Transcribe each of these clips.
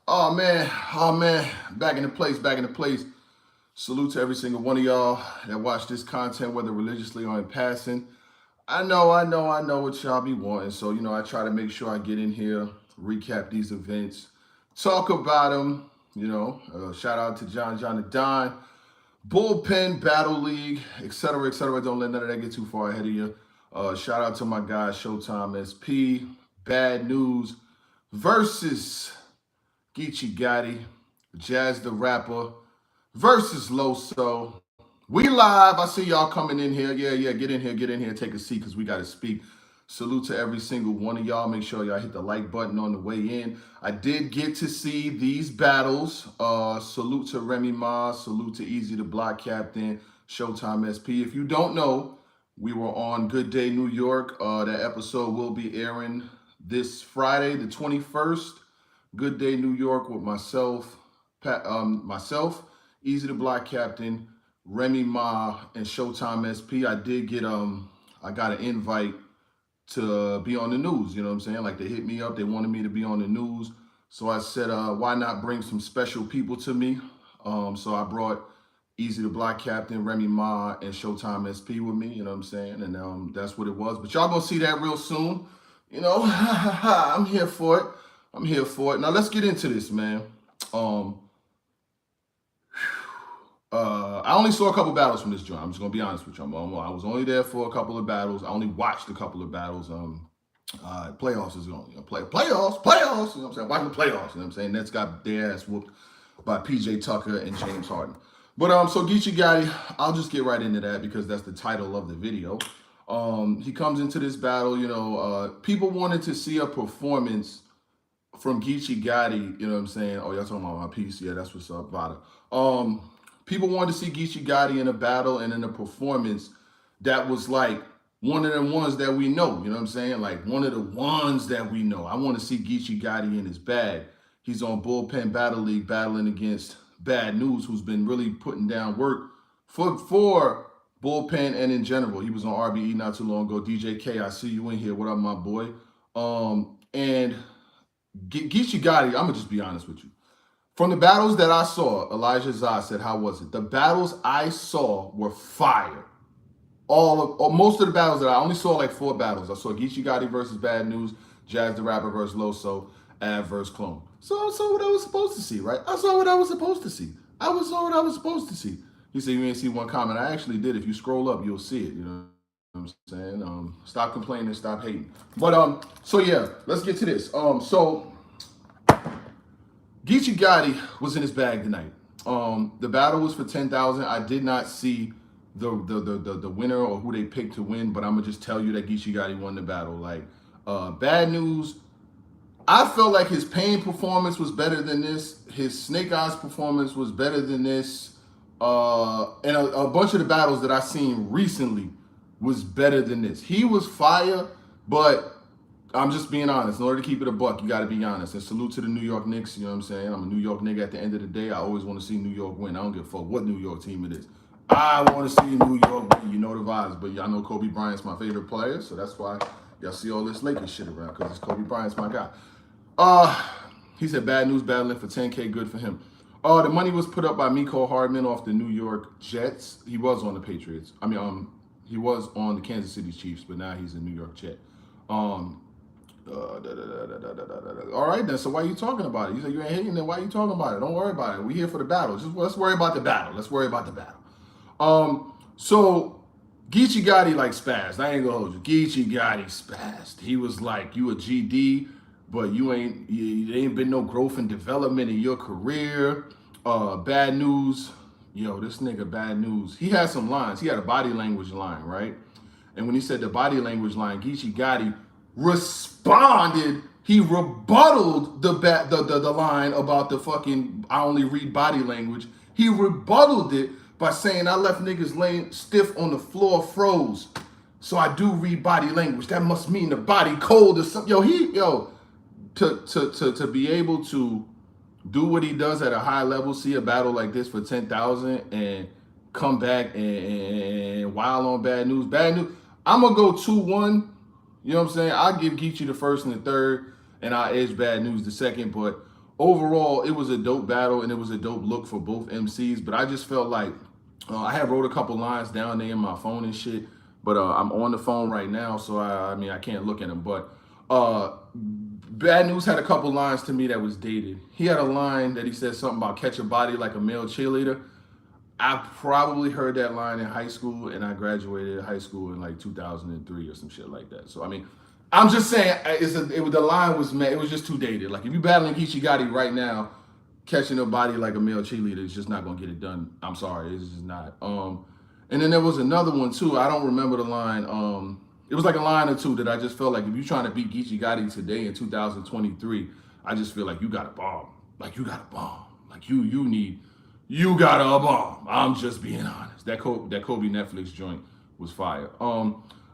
Oh man, back in the place, back in the place. Salute to every single one of y'all that watch this content, whether religiously or in passing. I know what y'all be wanting. So, I try to make sure I get in here, recap these events, talk about them. Shout out to John the Don, Bullpen, Battle League, etc., etc. Don't let none of that get too far ahead of you. Shout out to my guy, Showtime SP, Bad News versus Geechi Gotti, Jazz the Rapper versus Loso. We live. I see y'all coming in here. Yeah. Get in here, take a seat because we got to speak. Salute to every single one of y'all. Make sure y'all hit the like button on the way in. I did get to see these battles. Salute to Remy Ma. Salute to Easy the Block Captain. Showtime SP. If you don't know, we were on Good Day New York. That episode will be airing this Friday, the 21st. Good Day New York with myself, Easy the Block Captain, Remy Ma, and Showtime SP. I got an invite to be on the news. You know what I'm saying? Like they hit me up, they wanted me to be on the news. So I said, why not bring some special people to me? So I brought Easy the Block Captain, Remy Ma, and Showtime SP with me. You know what I'm saying? And that's what it was. But y'all gonna see that real soon. I'm here for it. Now let's get into this, man. I only saw a couple battles from this joint. I'm just gonna be honest with you. I was only there for a couple of battles. I only watched a couple of battles. Playoffs is on. Playoffs. You know what I'm saying? Watching the playoffs. You know what I'm saying? Nets got their ass whooped by PJ Tucker and James Harden. But so Geechi Gotti, I'll just get right into that because that's the title of the video. He comes into this battle. People wanted to see a performance from Geechi Gotti. You know what I'm saying? Oh, y'all talking about my piece? Yeah, that's what's up, Vada. People wanted to see Geechi Gotti in a battle and in a performance that was like one of the ones that we know. You know what I'm saying? Like one of the ones that we know. I want to see Geechi Gotti in his bag. He's on Bullpen Battle League battling against Bad Newz, who's been really putting down work for Bullpen and in general. He was on RBE not too long ago. DJ K, I see you in here. What up, my boy? And Geechi Gotti, I'm going to just be honest with you. From the battles that I saw, Elijah Zah said, how was it? The battles I saw were fire. Most of the battles that I only saw like 4 battles. I saw Geechi Gotti versus Bad Newz, Jazz the Rapper versus Loso, Av versus Clone. So I saw what I was supposed to see, right? I saw what I was supposed to see. He said, you ain't see one comment. I actually did. If you scroll up, you'll see it. You know what I'm saying? Stop complaining, stop hating. But so yeah, let's get to this. So Geechi Gotti was in his bag tonight. The battle was for 10,000. I did not see the winner or who they picked to win, but I'm gonna just tell you that Geechi Gotti won the battle. Like Bad Newz, I felt like his Pain performance was better than this. His Snake Eyes performance was better than this. And a bunch of the battles that I seen recently was better than this. He was fire, but I'm just being honest. In order to keep it a buck, you got to be honest. And salute to the New York Knicks. You know what I'm saying? I'm a New York nigga at the end of the day. I always want to see New York win. I don't give a fuck what New York team it is. I want to see New York win. You know the vibes. But y'all know Kobe Bryant's my favorite player. So that's why y'all see all this Lakers shit around. Because Kobe Bryant's my guy. He said Bad Newz battling for 10K. Good for him. The money was put up by Miko Hardman off the New York Jets. He was on the Patriots. He was on the Kansas City Chiefs, but now he's a New York Jet. All right, then. So why are you talking about it? You said you ain't hating, then why are you talking about it? Don't worry about it. We here for the battle. Let's worry about the battle. So Geechi Gotti like spazzed. I ain't gonna hold you. Geechi Gotti spazzed. He was like, you a GD, but there ain't been no growth and development in your career. Bad Newz. Yo, this nigga Bad Newz. He had some lines. He had a body language line, right? And when he said the body language line, Geechi Gotti responded. He rebutted the line about the fucking I only read body language. He rebutted it by saying I left niggas laying stiff on the floor froze. So I do read body language. That must mean the body cold or something. To be able to do what he does at a high level, see a battle like this for 10,000 and come back and wild on Bad Newz. Bad Newz. I'm gonna go 2-1. You know what I'm saying? I'll give Geechi the first and the third, and I'll edge Bad Newz the second. But overall, it was a dope battle and it was a dope look for both MCs. But I just felt like I had wrote a couple lines down there in my phone and shit. But I'm on the phone right now, so I mean I can't look at them. But Bad News had a couple lines to me that was dated. He had a line that he said something about catch a body like a male cheerleader. I probably heard that line in high school, and I graduated high school in like 2003 or some shit like that. So I mean, I'm just saying, the line was it was just too dated. Like if you battling Geechi Gotti right now, catching a body like a male cheerleader is just not gonna get it done. I'm sorry, it's just not. And then there was another one too. I don't remember the line. It was like a line or two that I just felt like if you're trying to beat Geechi Gotti today in 2023, I just feel like you got a bomb. Like you got a bomb. Like you got a bomb. I'm just being honest. That Kobe Netflix joint was fire.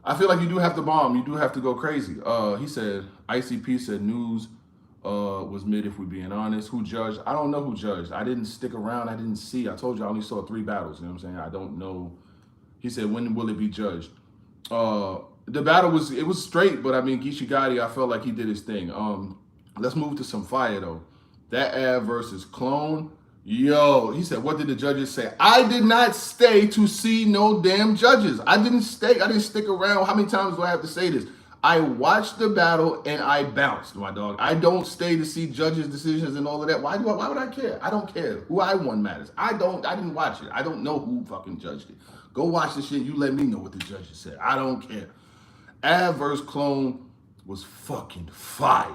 I feel like you do have to bomb. You do have to go crazy. He said, ICP said Newz was mid if we're being honest. Who judged? I don't know who judged. I didn't stick around. I didn't see. I told you I only saw 3 battles. You know what I'm saying? I don't know. He said, when will it be judged? The battle was straight, but I mean, Geechi Gotti, I felt like he did his thing. Let's move to some fire though. That Av versus Clone. Yo, he said, what did the judges say? I did not stay to see no damn judges. I didn't stay. I didn't stick around. How many times do I have to say this? I watched the battle and I bounced, my dog. I don't stay to see judges' decisions and all of that. Why would I care? I don't care. Who I won matters. I didn't watch it. I don't know who fucking judged it. Go watch the shit. You let me know what the judges said. I don't care. Av versus Clone was fucking fire.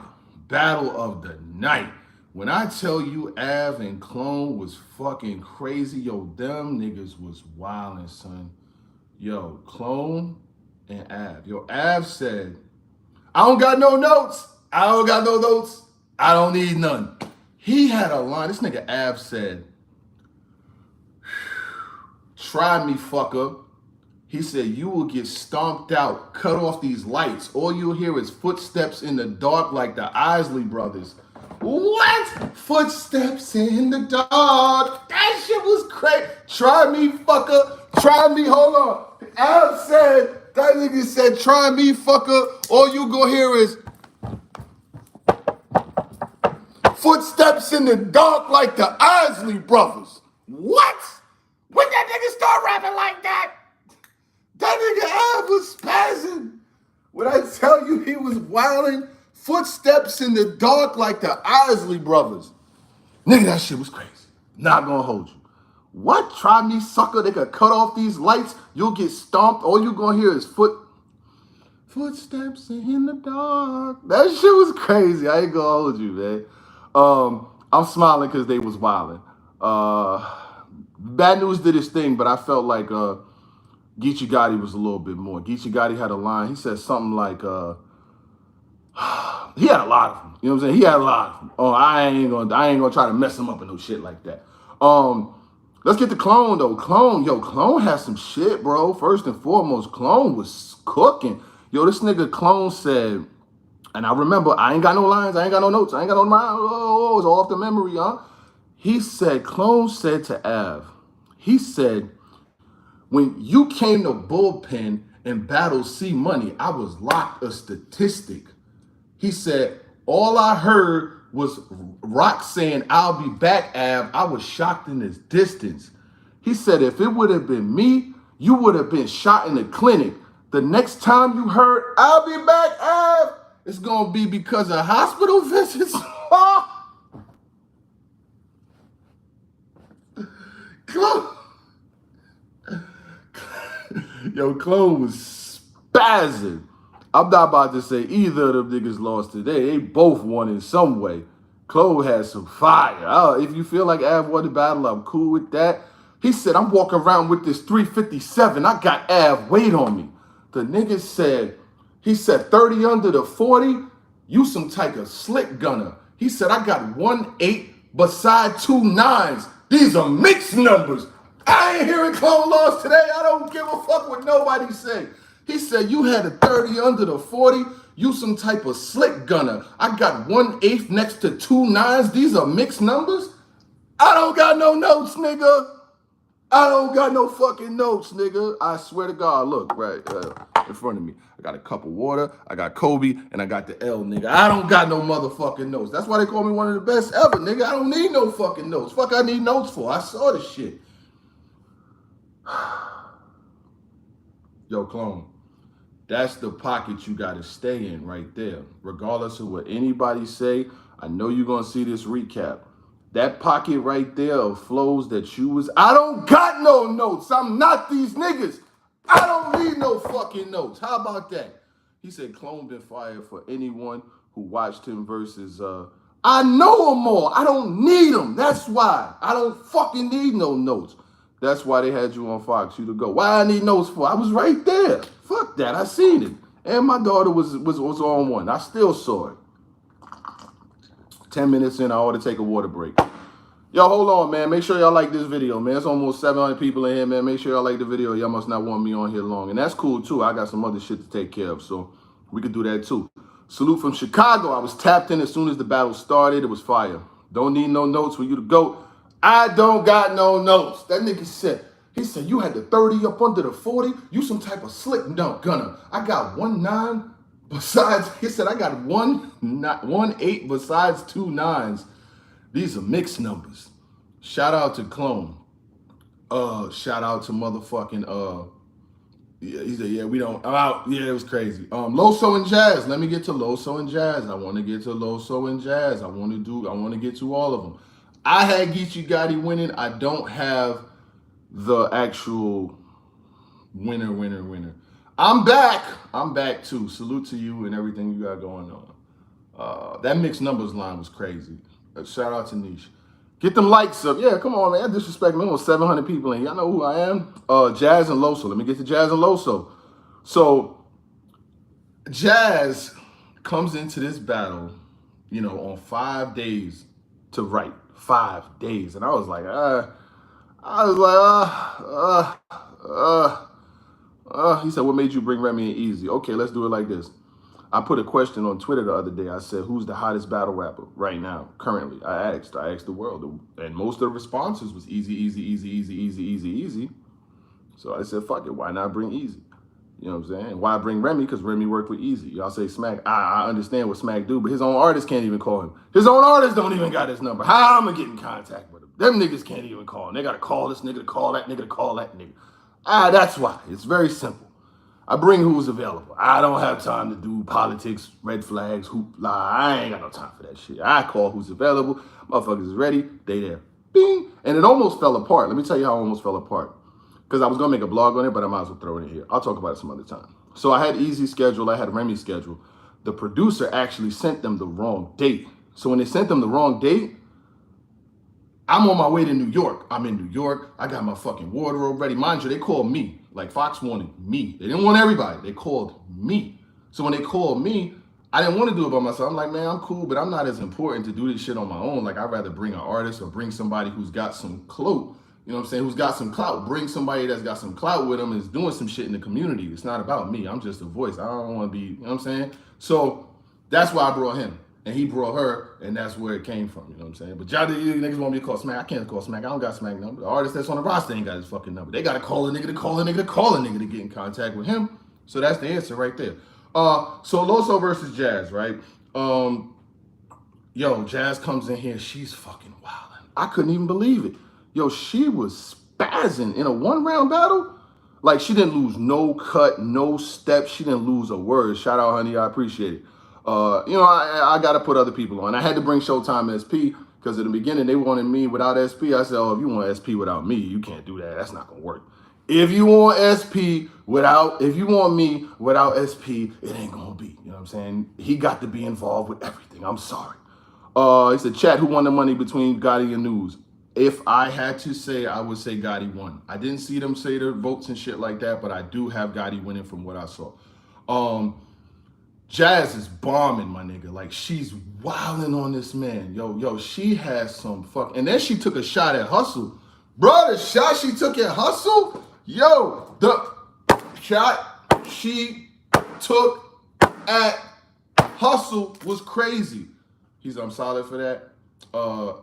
Battle of the night. When I tell you Av and Clone was fucking crazy, yo, them niggas was wildin', son. Yo, Clone and Av. Yo, Av said, I don't got no notes. I don't got no notes. I don't need none. He had a line. This nigga Av said, try me, fucker. He said, you will get stomped out. Cut off these lights. All you'll hear is footsteps in the dark like the Isley brothers. What? Footsteps in the dark. That shit was crazy. Try me, fucker. Try me. Hold on. Al said, that nigga said, try me, fucker. All you go hear is footsteps in the dark like the Isley brothers. What? When that nigga start rapping like that? That nigga Al was spazzing. When I tell you he was wilding, footsteps in the dark like the Isley brothers. Nigga, that shit was crazy. Not gonna hold you. What? Try me, sucker. They could cut off these lights. You'll get stomped. All you gonna hear is footsteps in the dark. That shit was crazy. I ain't gonna hold you, man. I'm smiling because they was wilding. Bad News did his thing, but I felt like Geechi Gotti was a little bit more. Geechi Gotti had a line. He said something like, he had a lot of them. You know what I'm saying? He had a lot of them. Oh, I ain't gonna try to mess him up and no shit like that. Let's get to Clone though. Clone has some shit, bro. First and foremost, Clone was cooking. Yo, this nigga Clone said, and I remember, I ain't got no lines, I ain't got no notes, I ain't got no mind. Oh, it's all off the memory, huh? He said, Clone said to Av, he said, when you came to bullpen and battle C Money, I was locked a statistic. He said, all I heard was Rock saying, I'll be back, Av. I was shocked in this distance. He said, if it would have been me, you would have been shot in the clinic. The next time you heard, I'll be back, Av, it's going to be because of hospital visits. Yo, Clone was spazzing. I'm not about to say either of them niggas lost today. They both won in some way. Clone had some fire. If you feel like Av won the battle, I'm cool with that. He said, I'm walking around with this 357. I got Av weight on me. The nigga said, he said 30 under the 40, you some type of slick gunner. He said, I got 1-8 beside 2 9s. These are mixed numbers. I ain't hearing Clone lost today. I don't give a fuck what nobody say. He said, you had a 30 under the 40. You some type of slick gunner. I got 1/8 next to 2 9s. These are mixed numbers. I don't got no notes, nigga. I don't got no fucking notes, nigga. I swear to God. Look, right. in front of me. I got a cup of water, I got Kobe, and I got the L, nigga. I don't got no motherfucking notes. That's why they call me one of the best ever, nigga. I don't need no fucking notes. Fuck I need notes for? I saw the shit. Yo, clone. That's the pocket you gotta stay in right there. Regardless of what anybody say, I know you're gonna see this recap. That pocket right there of flows that you was, I don't got no notes. I'm not these niggas. I don't need no fucking notes. How about that? He said Clone been fired for anyone who watched him versus, I know them all. I don't need them. That's why. I don't fucking need no notes. That's why they had you on Fox, you to go. Why I need notes for? I was right there. Fuck that. I seen it. And my daughter was on one. I still saw it. 10 minutes in, I ought to take a water break. Yo, hold on, man. Make sure y'all like this video, man. It's almost 700 people in here, man. Make sure y'all like the video. Y'all must not want me on here long. And that's cool, too. I got some other shit to take care of, so we could do that, too. Salute from Chicago. I was tapped in as soon as the battle started. It was fire. Don't need no notes for you to go. I don't got no notes. That nigga said, he said, you had the 30 up under the 40? You some type of slick gunner. I got 1-9 besides, he said, I got 1-8 besides 2 9s. These are mixed numbers. Shout out to Clone. Shout out to motherfucking, yeah, he said, yeah, we don't, I'm out. Yeah, it was crazy. Loso and Jazz. Let me get to Loso and Jazz. I want to get to Loso and Jazz. I want to get to all of them. I had Geechi Gotti winning. I don't have the actual winner. I'm back too. Salute to you and everything you got going on. That mixed numbers line was crazy. Shout out to Niche. Get them likes up. Yeah, come on, man. That disrespect me. Almost 700 people in here. Y'all know who I am. Jazz and Loso. Let me get to Jazz and Loso. So, Jazz comes into this battle, you know, on 5 days to write. 5 days. And I was like, he said, what made you bring Remy and Easy? Okay, let's do it like this. I put a question on Twitter the other day. I said, who's the hottest battle rapper right now, currently? I asked the world. And most of the responses was Easy. So I said, fuck it, why not bring Easy? You know what I'm saying? Why bring Remy? Because Remy worked with Easy. Y'all say Smack. I understand what Smack do, but his own artists can't even call him. His own artists don't even got his number. How am I get in contact with him? Them niggas can't even call him. They got to call this nigga to call that nigga to call that nigga. That's why. It's very simple. I bring who's available. I don't have time to do politics, red flags, hoopla. I ain't got no time for that shit. I call who's available. Motherfuckers is ready. They there. Bing. And it almost fell apart. Let me tell you how it almost fell apart. Because I was going to make a blog on it, but I might as well throw it in here. I'll talk about it some other time. So I had Easy schedule. I had Remy schedule. The producer actually sent them the wrong date. So when they sent them the wrong date, I'm on my way to New York. I'm in New York. I got my fucking wardrobe ready. Mind you, they called me. Like Fox wanted me. They didn't want everybody. They called me. So when they called me, I didn't want to do it by myself. I'm like, man, I'm cool, but I'm not as important to do this shit on my own. Like, I'd rather bring an artist or bring somebody who's got some clout. You know what I'm saying? Who's got some clout. Bring somebody that's got some clout with them and is doing some shit in the community. It's not about me. I'm just a voice. I don't want to be, you know what I'm saying? So that's why I brought him. And he brought her, and that's where it came from, you know what I'm saying? But y'all niggas want me to call Smack. I can't call Smack. I don't got Smack number. The artist that's on the roster ain't got his fucking number. They got to call a nigga to call a nigga to call a nigga to get in contact with him. So that's the answer right there. So Loso versus Jazz, right? Yo, Jazz comes in here. She's fucking wildin'. I couldn't even believe it. Yo, she was spazzing in a 1-round battle. Like, she didn't lose no cut, no step. She didn't lose a word. Shout out, honey. I appreciate it. You know, I got to put other people on. I had to bring Showtime SP because in the beginning they wanted me without SP. I said, oh, if you want SP without me, you can't do that. That's not going to work. If you want SP if you want me without SP, it ain't going to be. You know what I'm saying? He got to be involved with everything. I'm sorry. He said, chat, who won the money between Gotti and Newz? If I had to say, I would say Gotti won. I didn't see them say their votes and shit like that, but I do have Gotti winning from what I saw. Jazz is bombing, my nigga. Like, she's wilding on this man. Yo, she has some fuck. And then she took a shot at Hustle. Bro, the shot she took at Hustle? Yo, the shot she took at Hustle was crazy. I'm solid for that.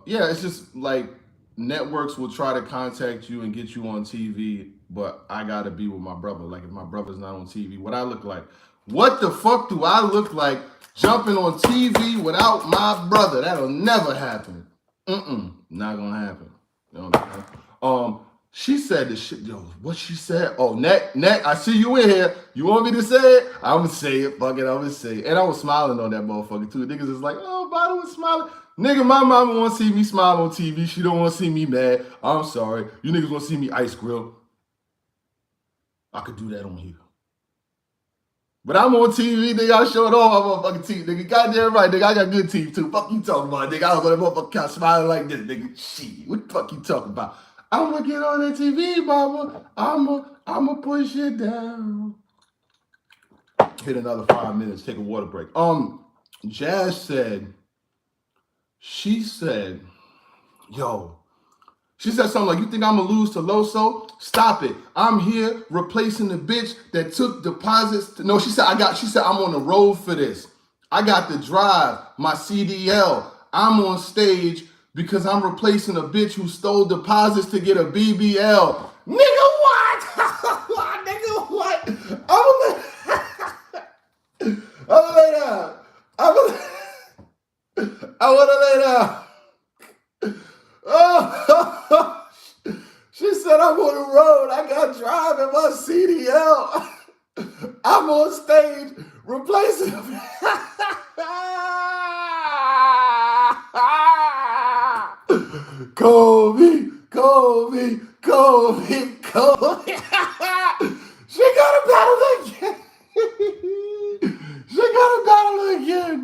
Yeah, it's just like networks will try to contact you and get you on TV, but I gotta be with my brother. Like if my brother's not on TV, what I look like? What the fuck do I look like jumping on TV without my brother? That'll never happen. Not gonna happen. You know what I'm saying? She said the shit. Yo, what she said? Oh, neck. I see you in here. You want me to say it? I'ma say it. Fuck it, I'ma say it. And I was smiling on that motherfucker too. Niggas is like, oh, Vada was smiling. Nigga, my mama want to see me smile on TV. She don't want to see me mad. I'm sorry. You niggas want to see me ice grill. I could do that on here. But I'm on TV, nigga. I showed all my motherfucking teeth, nigga. Goddamn right, nigga. I got good teeth too. Fuck you talking about, nigga. I was on that motherfucking couch smiling like this, nigga. Shit. What the fuck you talking about? I'm gonna get on that TV, mama. I'ma push it down. Hit another 5 minutes. Take a water break. Jazz said. She said, yo. She said something like, you think I'm gonna lose to Loso? Stop it. I'm here replacing the bitch that took deposits. No, she said, I'm on the road for this. I got the drive, my CDL. I'm on stage because I'm replacing a bitch who stole deposits to get a BBL. Nigga, what? Nigga, what? I'm gonna lay down. I wanna lay down. Oh, she said I'm on the road. I got driving my CDL. I'm on stage replacing him. Kobe. She got a battle again.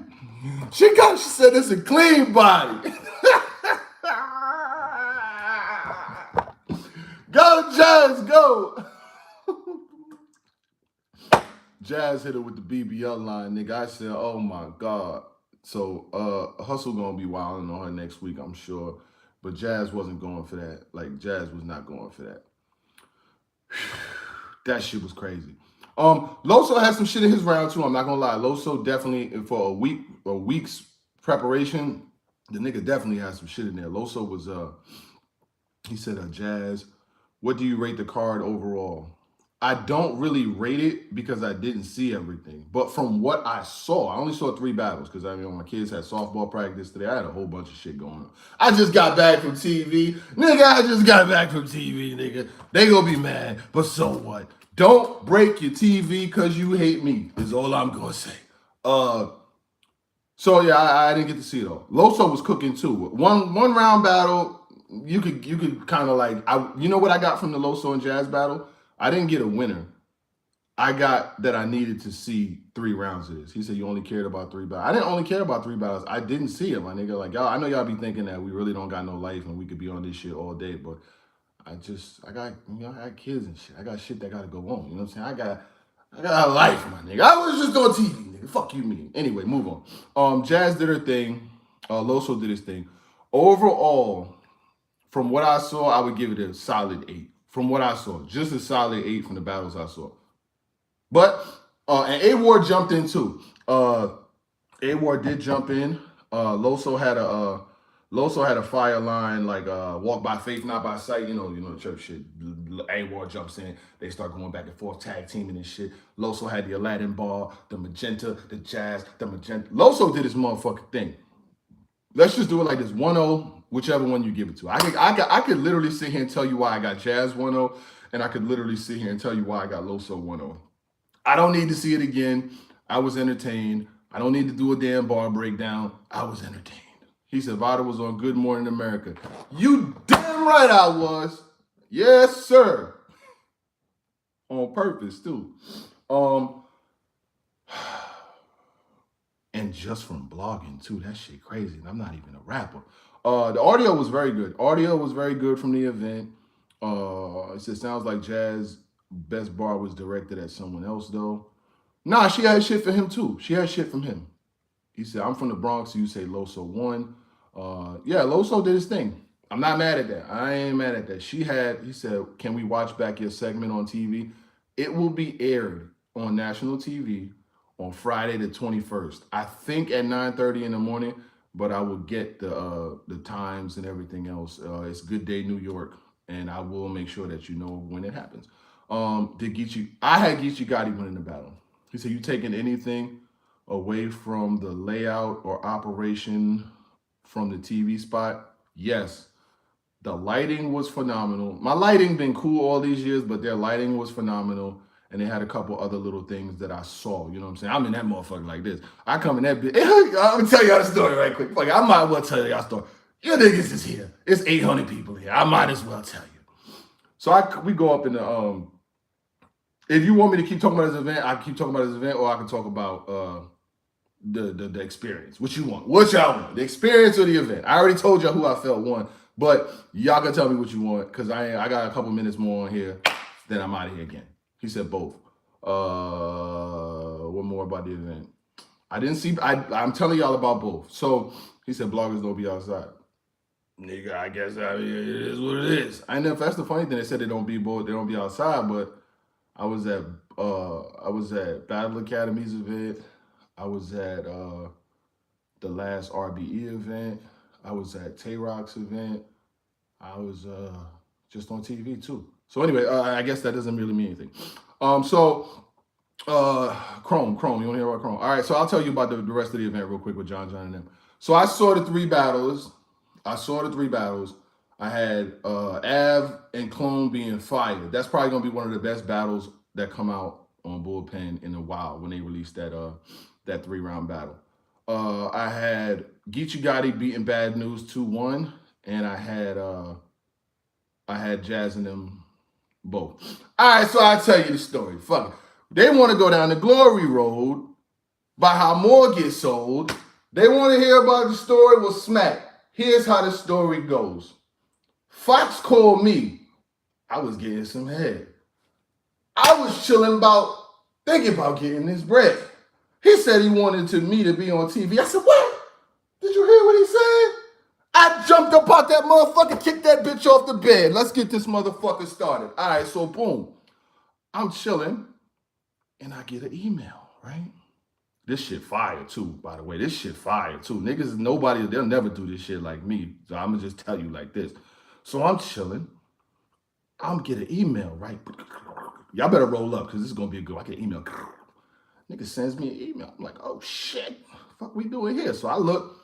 She said it's a clean body. Go, Jazz, go. Jazz hit her with the BBL line, nigga. I said, oh my God. So Hustle gonna be wilding on her next week, I'm sure. But Jazz wasn't going for that. Like, Jazz was not going for that. That shit was crazy. Loso had some shit in his round too. I'm not gonna lie. Loso definitely, for a week's preparation, the nigga definitely had some shit in there. Loso was he said, Jazz, what do you rate the card overall? I don't really rate it because I didn't see everything. But from what I saw, I only saw 3 battles because my kids had softball practice today. I had a whole bunch of shit going on. I just got back from TV. Nigga. They gonna be mad, but so what? Don't break your TV because you hate me, is all I'm gonna say. So yeah, I didn't get to see it all. Loso was cooking too. One round battle, you could kind of like, you know what I got from the Loso and Jazz battle? I didn't get a winner. I got that I needed to see 3 rounds of this. He said you only cared about 3 battles. I didn't only care about 3 battles. I didn't see it, my nigga. Like, y'all, I know y'all be thinking that we really don't got no life and we could be on this shit all day, but I got kids and shit. I got shit that gotta go on. You know what I'm saying? I got a life, my nigga. I was just on TV, nigga. Fuck you, me. Anyway, move on. Jazz did her thing. Loso did his thing. Overall, from what I saw, I would give it a solid 8. From what I saw, just a solid 8 from the battles I saw. But and A-Ward jumped in too. A-Ward did jump in. Loso had a fire line like walk by faith, not by sight. You know the church shit. A-Ward jumps in. They start going back and forth, tag teaming and shit. Loso had the Aladdin bar, the magenta, the jazz, the magenta. Loso did his motherfucking thing. Let's just do it like this: 1-0, whichever one you give it to. I could literally sit here and tell you why I got Jazz 1-0, and I could literally sit here and tell you why I got Loso 1-0. I don't need to see it again. I was entertained. I don't need to do a damn bar breakdown. I was entertained. He said Vada was on Good Morning America. You damn right I was. Yes, sir. On purpose, too. And just from blogging, too. That shit crazy. And I'm not even a rapper. The audio was very good. Audio was very good from the event. It said, sounds like Jazz best bar was directed at someone else, though. Nah, she had shit for him, too. She had shit from him. He said, I'm from the Bronx, so you say Loso won. Yeah, Loso did his thing. I'm not mad at that. I ain't mad at that. He said, can we watch back your segment on TV? It will be aired on national TV on Friday the 21st. I think at 9:30 in the morning, but I will get the times and everything else. It's Good Day New York, and I will make sure that you know when it happens. I had Geechi Gotti winning the battle. He said, "You taking anything away from the layout or operation from the TV spot?" Yes. The lighting was phenomenal. My lighting been cool all these years, but their lighting was phenomenal. And they had a couple other little things that I saw. You know what I'm saying? I'm in that motherfucker like this. I come in that bitch. I'm gonna tell y'all the story right quick. Fuck, I might as well tell y'all the story. You niggas is here. It's 800 people here. I might as well tell you. So we go up in the if you want me to keep talking about this event, I keep talking about this event, or I can talk about the experience. What you want? What y'all want? The experience or the event? I already told y'all who I felt won, but y'all can tell me what you want, because I got a couple minutes more on here, then I'm out of here again. He said both. What more about the event? I didn't see. I'm telling y'all about both. So he said bloggers don't be outside. Nigga, I guess it is what it is. I know that's the funny thing. They said they don't be outside, but I was at Battle Academy's event. I was at the last RBE event. I was at Tay Rock's event. I was just on TV too. So anyway, I guess that doesn't really mean anything. Chrome, you want to hear about Chrome? All right, so I'll tell you about the rest of the event real quick with John and them. So I saw the three battles. I had Av and Clone being fired. That's probably gonna be one of the best battles that come out on Bullpen in a while when they released that 3-round battle. I had Geechi Gotti beating Bad News 2-1, and I had Jazz and them both. All right, so I'll tell you the story. Fuck it. They want to go down the glory road by how more gets sold. They want to hear about the story. Well, smack. Here's how the story goes. Fox called me. I was getting some head. I was chilling thinking about getting this bread. He said he wanted me to be on TV. I said, what? Did you hear what he said? I jumped up out that motherfucker, kicked that bitch off the bed. Let's get this motherfucker started. All right, so boom. I'm chilling, and I get an email, right? This shit fire too, by the way. This shit fire too. Niggas, they'll never do this shit like me. So I'm gonna just tell you like this. So I'm chilling. I'm get an email, right? Y'all better roll up, because this is gonna be a good. I get an email. Nigga sends me an email. I'm like, oh shit, fuck we doing here? So I look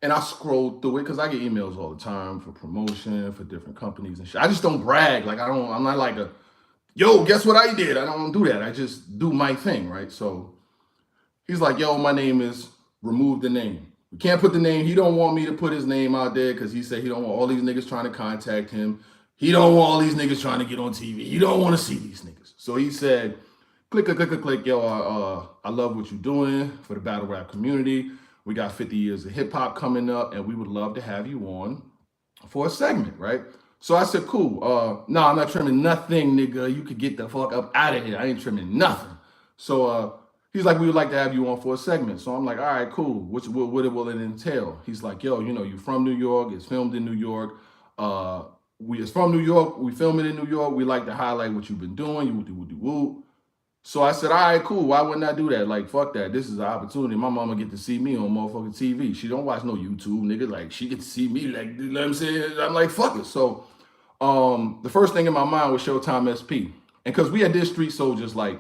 and I scroll through it, because I get emails all the time for promotion, for different companies and shit. I just don't brag. Like I'm not like yo, guess what I did? I don't do that. I just do my thing, right? So he's like, yo, my name is, remove the name. We can't put the name. He don't want me to put his name out there, because he said he don't want all these niggas trying to contact him. He don't want all these niggas trying to get on TV. He don't want to see these niggas. So he said, click, yo, I love what you're doing for the battle rap community. We got 50 years of hip hop coming up, and we would love to have you on for a segment, right? So I said, cool. No, I'm not trimming nothing, nigga. You could get the fuck up out of here. I ain't trimming nothing. So he's like, we would like to have you on for a segment. So I'm like, all right, cool. What will it entail? He's like, yo, you from New York. It's filmed in New York. It's from New York. We film it in New York. We like to highlight what you've been doing. You woo. So I said, all right, cool. Why wouldn't I do that? Like, fuck that. This is an opportunity. My mama get to see me on motherfucking TV. She don't watch no YouTube, nigga. Like, she get to see me. Like, you know what I'm saying? I'm like, fuck it. So the first thing in my mind was Showtime SP. And because we had did Street Soldiers like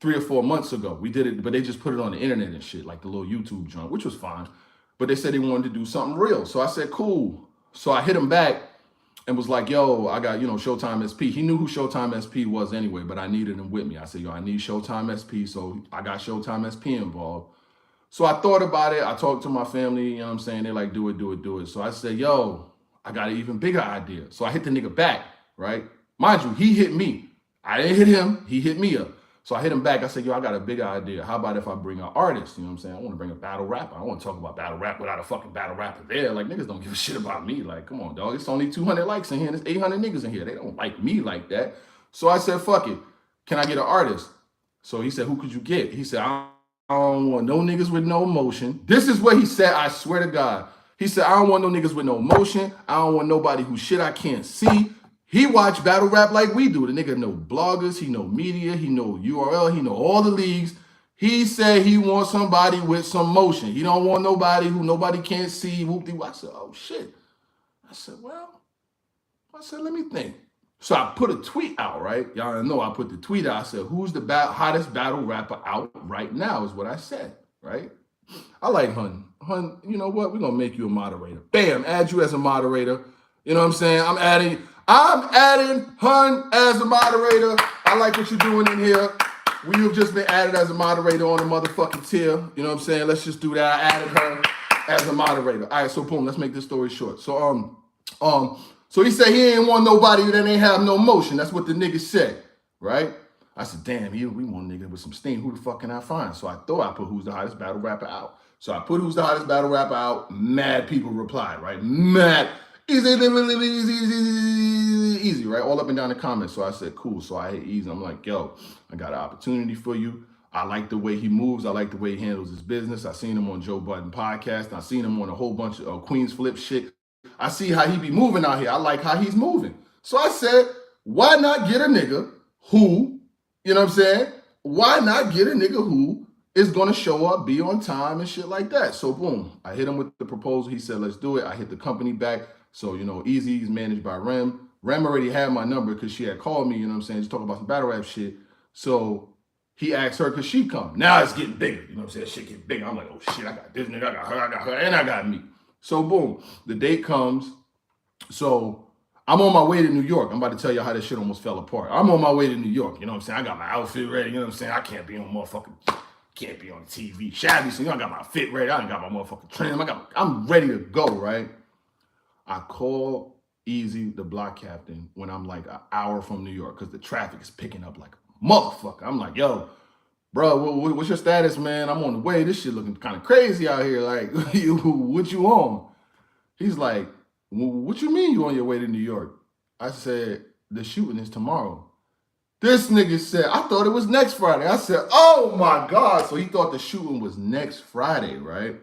3 or 4 months ago. We did it, but they just put it on the internet and shit, like the little YouTube joint, which was fine. But they said they wanted to do something real. So I said, cool. So I hit him back and was like, yo, I got, Showtime SP. He knew who Showtime SP was anyway, but I needed him with me. I said, yo, I need Showtime SP. So I got Showtime SP involved. So I thought about it. I talked to my family, you know what I'm saying? They're like, do it. So I said, yo, I got an even bigger idea. So I hit the nigga back, right? Mind you, he hit me. I didn't hit him. He hit me up. So I hit him back. I said, yo, I got a bigger idea. How about if I bring an artist? You know what I'm saying? I want to bring a battle rapper. I don't want to talk about battle rap without a fucking battle rapper there. Like, niggas don't give a shit about me. Like, come on, dog. It's only 200 likes in here, and there's 800 niggas in here. They don't like me like that. So I said, fuck it. Can I get an artist? So he said, who could you get? He said, I don't want no niggas with no emotion. This is what he said, I swear to God. He said, I don't want no niggas with no emotion. I don't want nobody who shit I can't see. He watch battle rap like we do. The nigga know bloggers, he know media, he know URL, he know all the leagues. He said he wants somebody with some motion. He don't want nobody who nobody can't see. Whoop-de-whoop. I said, oh shit. I said, well, I said, let me think. So I put a tweet out, right? Y'all know I put the tweet out. I said, who's the hottest battle rapper out right now is what I said, right? I like Hun. Hun, you know what? We're going to make you a moderator. Bam, add you as a moderator. You know what I'm saying? I'm adding Hun as a moderator. I like what you're doing in here. We have just been added as a moderator on the motherfucking tier. You know what I'm saying? Let's just do that. I added her as a moderator. All right, so boom, let's make this story short. So he said he ain't want nobody that ain't have no motion. That's what the nigga said, right? I said, damn, we want a nigga with some steam. Who the fuck can I find? So I thought I put who's the hottest battle rapper out. So I put who's the hottest battle rapper out. Mad people replied, right? Mad. Easy, right? All up and down the comments. So I said, cool. So I hit easy. I'm like, yo, I got an opportunity for you. I like the way he moves. I like the way he handles his business. I seen him on Joe Budden podcast. I seen him on a whole bunch of Queens Flip shit. I see how he be moving out here. I like how he's moving. So I said, why not get a nigga who, you know what I'm saying? Why not get a nigga who is going to show up, be on time and shit like that? So boom, I hit him with the proposal. He said, let's do it. I hit the company back. So, you know, Easy is managed by Rem. Rem already had my number because she had called me, you know what I'm saying, just talking about some battle rap shit. So he asked her, could she come? Now it's getting bigger. You know what I'm saying? Shit getting bigger. I'm like, oh shit, I got this nigga, I got her, and I got me. So boom, the date comes. So I'm on my way to New York. I'm about to tell you how this shit almost fell apart. I'm on my way to New York. You know what I'm saying? I got my outfit ready. You know what I'm saying? I can't be on can't be on TV shabby. So you know, I got my fit ready. I got my motherfucking trim. I'm ready to go, right? I call Easy, the block captain, when I'm like an hour from New York because the traffic is picking up like a motherfucker. I'm like, yo, bro, what's your status, man? I'm on the way. This shit looking kind of crazy out here. Like, what you on? He's like, what you mean you on your way to New York? I said, the shooting is tomorrow. This nigga said, I thought it was next Friday. I said, oh my God. So he thought the shooting was next Friday, right?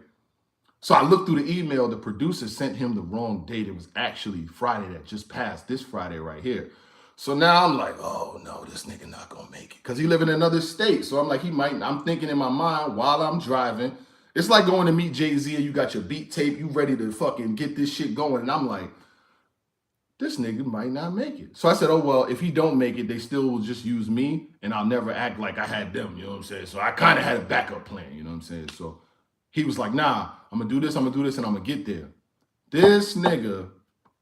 So I looked through the email. The producer sent him the wrong date. It was actually Friday that just passed, this Friday right here. So now I'm like, oh no, this nigga not gonna make it. Cause he live in another state. So I'm like, I'm thinking in my mind while I'm driving. It's like going to meet Jay-Z and you got your beat tape, you ready to fucking get this shit going. And I'm like, this nigga might not make it. So I said, oh, well, if he don't make it, they still will just use me and I'll never act like I had them, you know what I'm saying? So I kind of had a backup plan, you know what I'm saying? So he was like, nah, I'm gonna do this, and I'm gonna get there. This nigga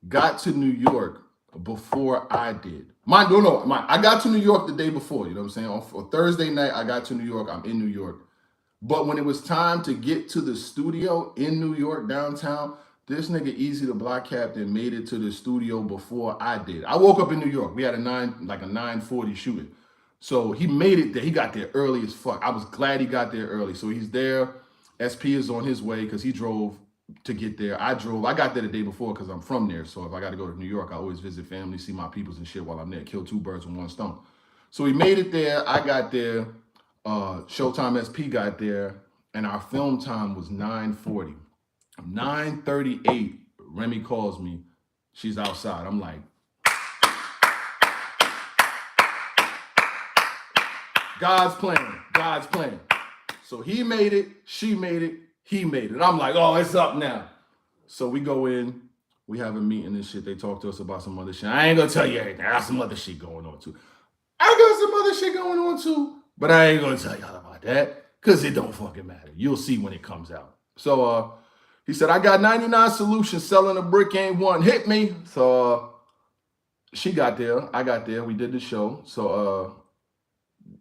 got to New York before I did. I got to New York the day before, you know what I'm saying? On Thursday night, I got to New York, I'm in New York. But when it was time to get to the studio in New York, downtown, this nigga Easy the block captain made it to the studio before I did. I woke up in New York. We had a 9:40 shooting. So he made it there. He got there early as fuck. I was glad he got there early. So he's there. SP is on his way because he drove to get there. I got there the day before because I'm from there. So if I got to go to New York, I always visit family, see my peoples and shit while I'm there. Kill two birds with one stone. So he made it there. I got there. Showtime SP got there. And our film time was 9:40. 9:38, Remy calls me. She's outside. I'm like, God's plan, God's plan. So he made it, she made it, he made it. I'm like, oh, it's up now. So we go in, we have a meeting and shit. They talk to us about some other shit. I ain't gonna tell you everything. I got some other shit going on too. But I ain't gonna tell y'all about that because it don't fucking matter. You'll see when it comes out. So he said, I got 99 solutions. Selling a brick ain't one. Hit me. So she got there. I got there. We did the show. So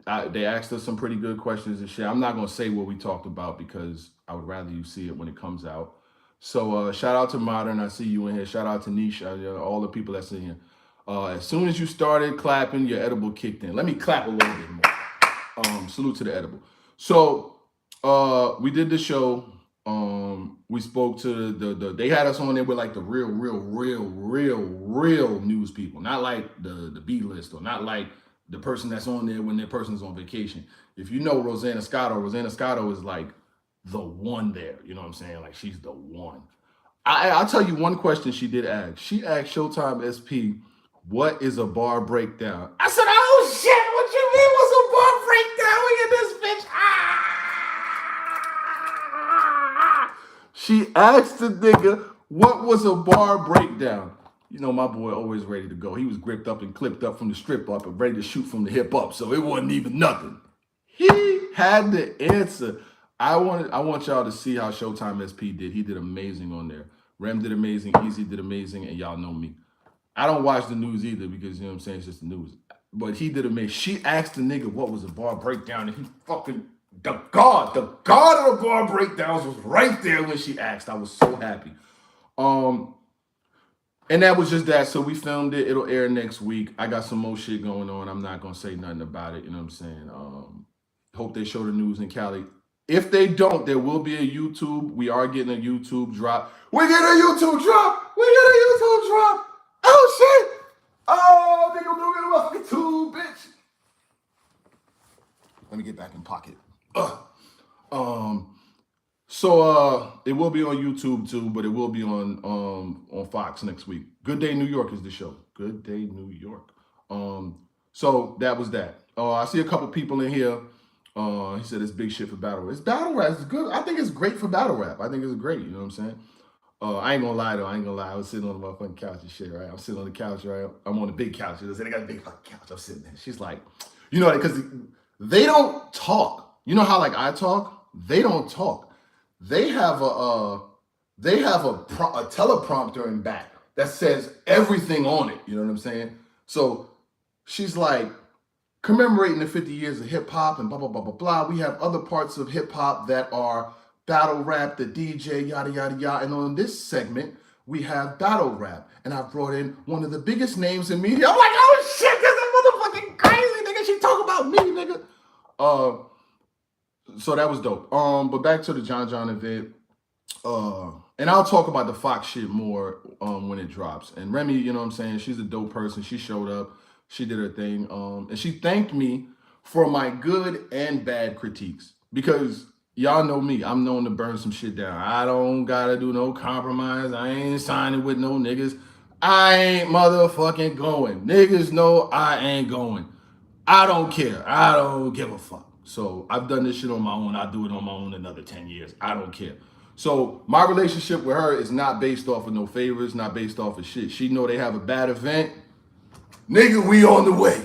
they asked us some pretty good questions and shit. I'm not going to say what we talked about because I would rather you see it when it comes out. So shout out to Modern. I see you in here. Shout out to Niche. All the people that's in here. As soon as you started clapping, your edible kicked in. Let me clap a little bit more. Salute to the edible. So we did the show. We spoke to they had us on there with like the real news people, not like the B list or not like the person that's on there when their person's on vacation. If you know Rosanna Scotto is like the one there. You know what I'm saying? Like she's the one. I'll tell you one question she did ask. She asked Showtime SP, what is a bar breakdown? I said, oh shit, what you mean what's a bar breakdown? We get this bitch. She asked the nigga, what was a bar breakdown? You know, my boy always ready to go. He was gripped up and clipped up from the strip up and ready to shoot from the hip up. So it wasn't even nothing. He had the answer. I want y'all to see how Showtime SP did. He did amazing on there. Rem did amazing. Easy did amazing. And y'all know me. I don't watch the news either because, you know what I'm saying, it's just the news. But he did amazing. She asked the nigga what was a bar breakdown, and he fucking, the god of the bar breakdowns was right there when she asked. I was so happy. And that was just that. So we filmed it. It'll air next week. I got some more shit going on. I'm not going to say nothing about it. You know what I'm saying? Hope they show the news in Cali. If they don't, there will be a YouTube. We are getting a YouTube drop. We get a YouTube drop. Oh, shit. Oh, they gonna get a motherfucking tube, bitch. Let me get back in pocket. So it will be on YouTube too, but it will be on Fox next week. Good Day New York is the show. Good Day New York. So that was that. I see a couple people in here. He said it's big shit for battle rap. It's battle rap. It's good. I think it's great for battle rap. I think it's great. You know what I'm saying? I ain't gonna lie though. I was sitting on the motherfucking couch and shit, right? I'm sitting on the couch, right? I'm on the big couch. They got a big fucking couch. I'm sitting there. She's like, you know, because they don't talk. You know how like I talk? They don't talk. They have a teleprompter in back that says everything on it. You know what I'm saying? So she's like commemorating the 50 years of hip hop and blah blah blah blah blah. We have other parts of hip hop that are battle rap, the DJ, yada, yada, yada. And on this segment, we have battle rap. And I brought in one of the biggest names in media. I'm like, oh shit, this is motherfucking crazy, nigga. She talk about me, nigga. So that was dope. But back to the John event. And I'll talk about the Fox shit more when it drops. And Remy, you know what I'm saying? She's a dope person. She showed up. She did her thing. And she thanked me for my good and bad critiques. Because y'all know me. I'm known to burn some shit down. I don't gotta do no compromise. I ain't signing with no niggas. I ain't motherfucking going. Niggas know I ain't going. I don't care. I don't give a fuck. So I've done this shit on my own. I'll do it on my own another 10 years. I don't care. So my relationship with her is not based off of no favors, not based off of shit. She know they have a bad event. Nigga, we on the way.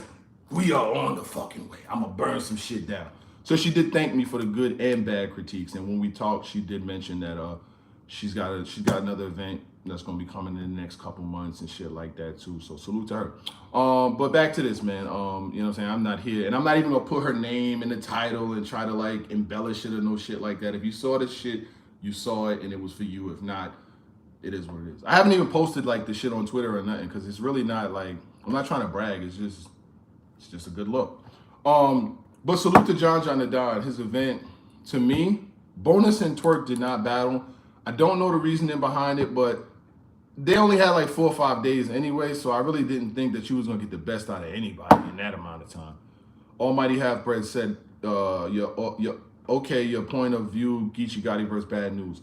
We are on the fucking way. I'm gonna burn some shit down. So she did thank me for the good and bad critiques. And when we talked, she did mention that she's got another event that's gonna be coming in the next couple months and shit like that too. So salute to her. But back to this, man. You know what I'm saying? I'm not here, and I'm not even gonna put her name in the title and try to like embellish it or no shit like that. If you saw this shit, you saw it, and it was for you. If not, it is what it is. I haven't even posted like the shit on Twitter or nothing because it's really not like I'm not trying to brag. It's just a good look. But salute to John the Don. His event, to me, Bonus and Twerk did not battle. I don't know the reasoning behind it, but they only had like 4 or 5 days anyway, so I really didn't think that you was gonna get the best out of anybody in that amount of time. Almighty Half Bread said, your point of view, Geechi Gotti versus Bad News.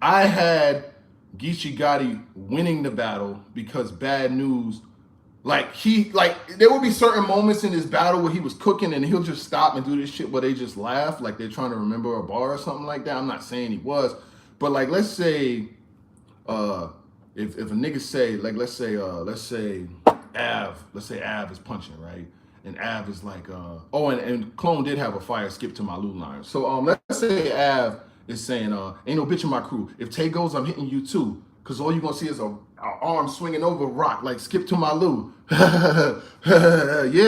I had Geechi Gotti winning the battle because Bad News, there would be certain moments in this battle where he was cooking and he'll just stop and do this shit where they just laugh like they're trying to remember a bar or something like that. I'm not saying he was, but like let's say if a nigga say like let's say Av is punching, right? And Av is like and Clone did have a fire skip to my Lou line. So let's say Av is saying ain't no bitch in my crew. If Tay goes, I'm hitting you too. Cause all you gonna see is a arm swinging over rock, like skip to my Lou. Yeah,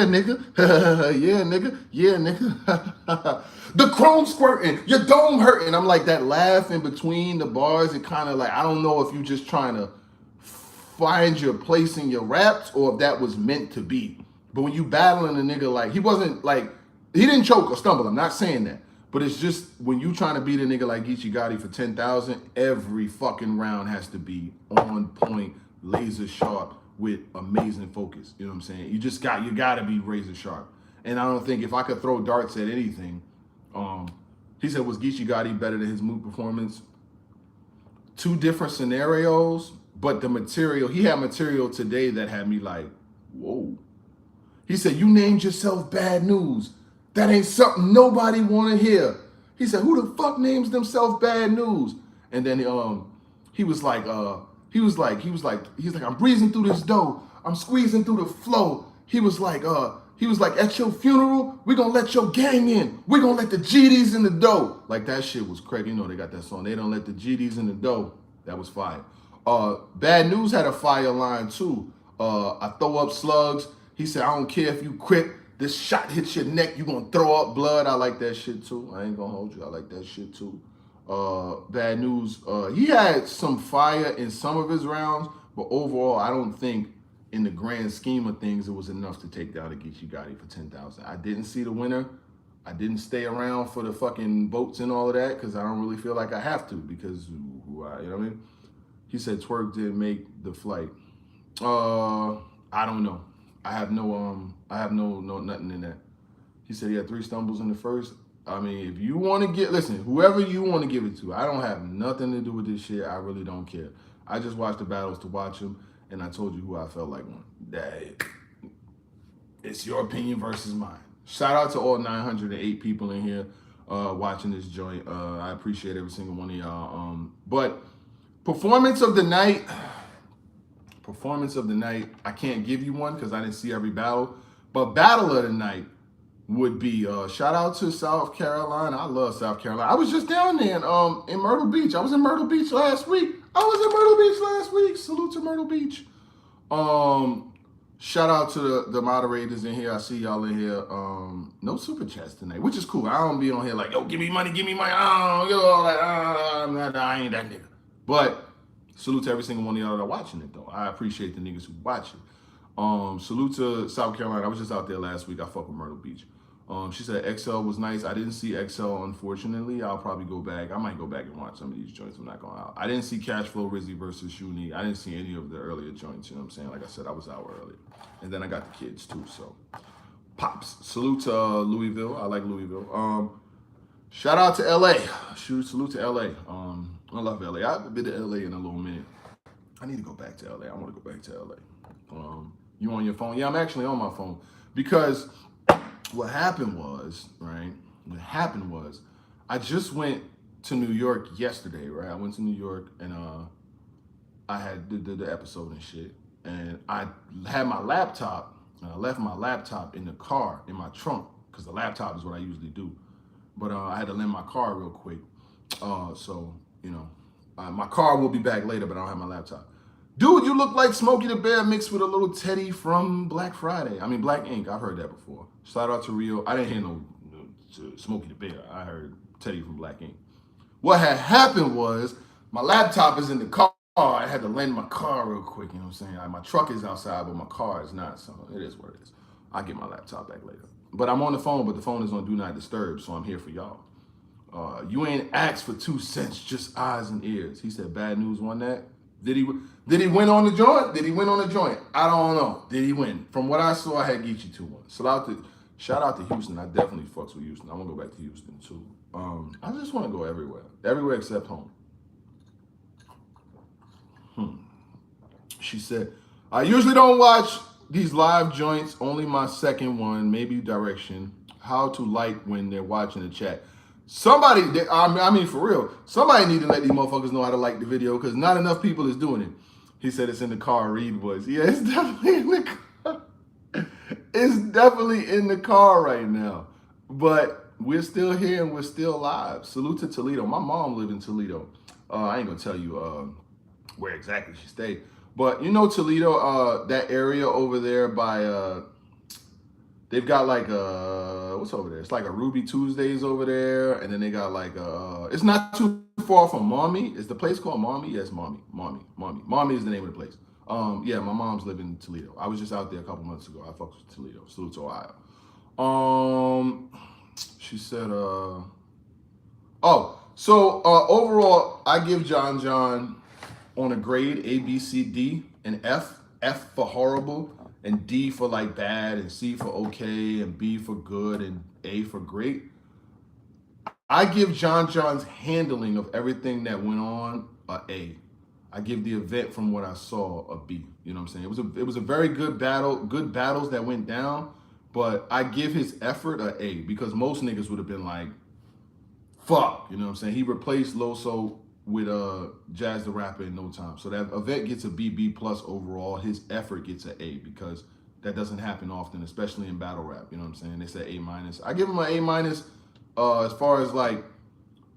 nigga. Yeah, nigga. Yeah, nigga. The chrome squirting, your dome hurting. I'm like that laugh in between the bars. It kind of like, I don't know if you just trying to find your place in your raps or if that was meant to be. But when you battling a nigga, like he didn't choke or stumble. I'm not saying that. But it's just when you trying to beat a nigga like Geechi Gotti for 10,000, every fucking round has to be on point, laser sharp with amazing focus. You know what I'm saying? You gotta be razor sharp. And I don't think if I could throw darts at anything, he said, was Geechi Gotti better than his Moot performance? 2 different scenarios, but he had material today that had me like, whoa. He said, you named yourself Bad News. That ain't something nobody want to hear. He said, who the fuck names themselves Bad News? And then he was like, He's like, I'm breezing through this dough. I'm squeezing through the flow. He was like, at your funeral, we gonna let your gang in. We gonna let the GDs in the dough. Like that shit was crazy. You know they got that song. They don't let the GDs in the dough. That was fire. Bad Newz had a fire line too. I throw up slugs. He said, I don't care if you quit. This shot hits your neck, you gonna throw up blood. I like that shit too. I ain't gonna hold you. I like that shit too. Bad Newz. He had some fire in some of his rounds, but overall, I don't think in the grand scheme of things, it was enough to take down a Geechi Gotti for 10,000. I didn't see the winner. I didn't stay around for the fucking votes and all of that because I don't really feel like I have to because, you know what I mean? He said Twerk didn't make the flight. I don't know. I have no nothing in that. He said he had 3 stumbles in the first. I mean, if you want to listen, whoever you want to give it to, I don't have nothing to do with this shit. I really don't care. I just watched the battles to watch them. And I told you who I felt like won. It's your opinion versus mine. Shout out to all 908 people in here watching this joint. I appreciate every single one of y'all. But performance of the night, I can't give you one because I didn't see every battle. But battle of the night would be shout out to South Carolina. I love South Carolina. I was just down there in Myrtle Beach. I was in Myrtle Beach last week. Salute to Myrtle Beach. Shout out to the moderators in here. I see y'all in here. No super chats tonight, which is cool. I don't be on here like, yo, give me money. I ain't that nigga. But salute to every single one of y'all that are watching it, though. I appreciate the niggas who watch it. Salute to South Carolina. I was just out there last week. I fuck with Myrtle Beach. She said XL was nice. I didn't see XL, unfortunately. I'll probably go back. I might go back and watch some of these joints. I'm not going out. I didn't see Cashflow Rizzy versus Shuni. I didn't see any of the earlier joints. You know what I'm saying? Like I said, I was out earlier. And then I got the kids, too. So, pops. Salute to Louisville. I like Louisville. Shout out to LA. Salute to LA. I love LA. I haven't been to LA in a little minute. I need to go back to LA. I want to go back to LA. You on your phone? Yeah, I'm actually on my phone. Because what happened was, I just went to New York yesterday, right? I went to New York and I had did the episode and shit. And I had my laptop, and I left my laptop in the car, in my trunk, because the laptop is what I usually do. But I had to lend my car real quick. So, you know, my car will be back later, but I don't have my laptop. Dude, you look like Smokey the Bear mixed with a little Teddy from Black Ink. I've heard that before. Shout out to Rio. I didn't hear no Smokey the Bear. I heard Teddy from Black Ink. What had happened was my laptop is in the car. I had to lend my car real quick, you know what I'm saying? My truck is outside, but my car is not, so it is what it is. I'll get my laptop back later. But I'm on the phone, but the phone is on Do Not Disturb, so I'm here for y'all. You ain't asked for 2 cents, just eyes and ears. He said Bad Newz won that. Did he win on the joint? I don't know. Did he win? From what I saw, I had Geechi 2-1. Shout out to Houston. I definitely fucks with Houston. I want to go back to Houston too. I just want to go everywhere except home. She said, I usually don't watch these live joints. Only my second one, maybe direction. How to like when they're watching the chat. Somebody, I mean, for real, somebody need to let these motherfuckers know how to like the video because not enough people is doing it. He said it's in the car, Reed voice. Yeah, it's definitely in the car. It's definitely in the car right now. But we're still here and we're still live. Salute to Toledo. My mom lived in Toledo. I ain't going to tell you where exactly she stayed. But you know Toledo, that area over there by... they've got like what's over there? It's like a Ruby Tuesdays over there, and then they got like it's not too far from Mommy. Is the place called Mommy? Yes, Mommy. Mommy is the name of the place. Yeah, my mom's living in Toledo. I was just out there a couple months ago. I fucks with Toledo. Salute to Ohio. She said overall I give John on a grade A, B, C, D, and F. F for horrible, and D for like bad, and C for okay, and B for good, and A for great. I give John's handling of everything that went on a A. I give the event from what I saw a B. You know what I'm saying? It was a very good battle, good battles that went down, but I give his effort a A because most niggas would have been like, fuck, you know what I'm saying? He replaced Loso with Jazz the Rapper in no time. So that Yvette gets a B plus overall. His effort gets an A because that doesn't happen often, especially in battle rap. You know what I'm saying? They say A minus. I give him an A minus as far as like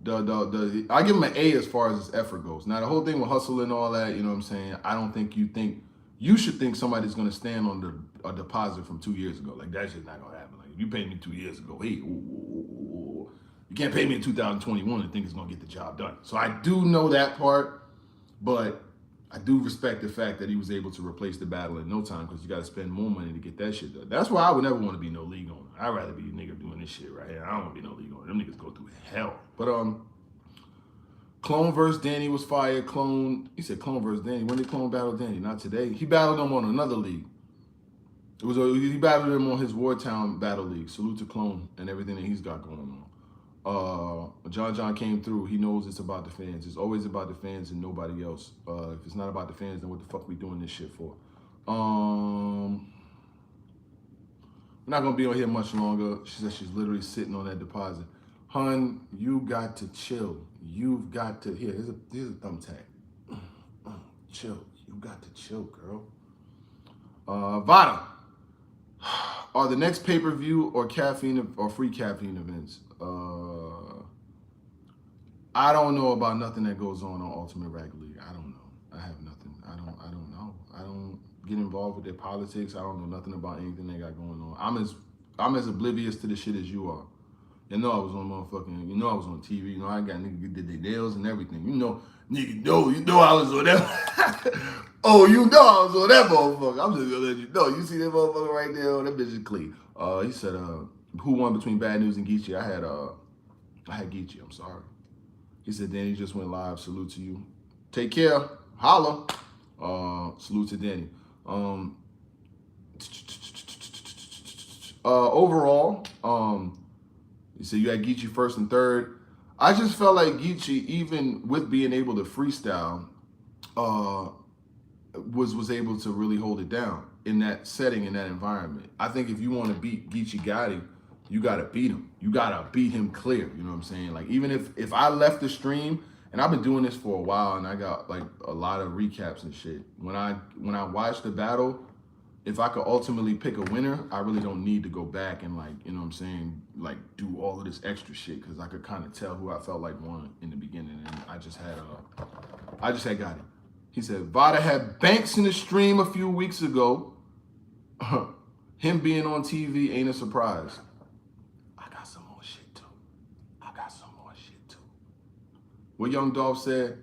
I give him an A as far as his effort goes. Now the whole thing with hustle and all that, you know what I'm saying? I don't think you should think somebody's gonna stand on a deposit from 2 years ago. Like that shit's not gonna happen. Like if you paid me 2 years ago, hey, you can't pay me in 2021 and think it's gonna get the job done. So I do know that part, but I do respect the fact that he was able to replace the battle in no time because you got to spend more money to get that shit done. That's why I would never want to be no league owner. I'd rather be a nigga doing this shit right here. I don't want to be no league owner. Them niggas go through hell. But Clone versus Danny was fire. He said Clone versus Danny. When did Clone battle Danny? Not today. He battled him on another league. He battled him on his Wartown battle league. Salute to Clone and everything that he's got going on. John came through. He knows it's about the fans. It's always about the fans and nobody else. If it's not about the fans, then what the fuck we doing this shit for? We're not gonna be on here much longer. She said she's literally sitting on that deposit. Hun, you got to chill. You've got to here's a thumbtack. Chill. You got to chill, girl. Vada. Are the next pay-per-view or caffeine or free caffeine events? I don't know about nothing that goes on Ultimate Rag League. I don't know. I have nothing. I don't know. I don't get involved with their politics. I don't know nothing about anything they got going on. I'm as oblivious to the shit as you are. You know I was on motherfucking, you know I was on TV. You know I got niggas who did their nails and everything. You know I was on that. Oh, you know I was on that motherfucker. I'm just gonna let you know. You see that motherfucker right there? Oh, that bitch is clean. He said, who won between Bad Newz and Geechi? I had Geechi, I'm sorry. He said, Danny just went live. Salute to you. Take care. Holla. Salute to Danny. Overall, you said you had Geechi first and third. I just felt like Geechi, even with being able to freestyle, was able to really hold it down in that setting, in that environment. I think if you want to beat Geechi Gotti, you got to beat him. You got to beat him clear. You know what I'm saying? Like, even if I left the stream, and I've been doing this for a while, and I got, like, a lot of recaps and shit. When I watch the battle, if I could ultimately pick a winner, I really don't need to go back and, like, you know what I'm saying, like, do all of this extra shit, because I could kind of tell who I felt like won in the beginning, and I just had Gotti. He said, Vada had Banks in the stream a few weeks ago. Him being on TV ain't a surprise. I got some more shit too. What Young Dolph said,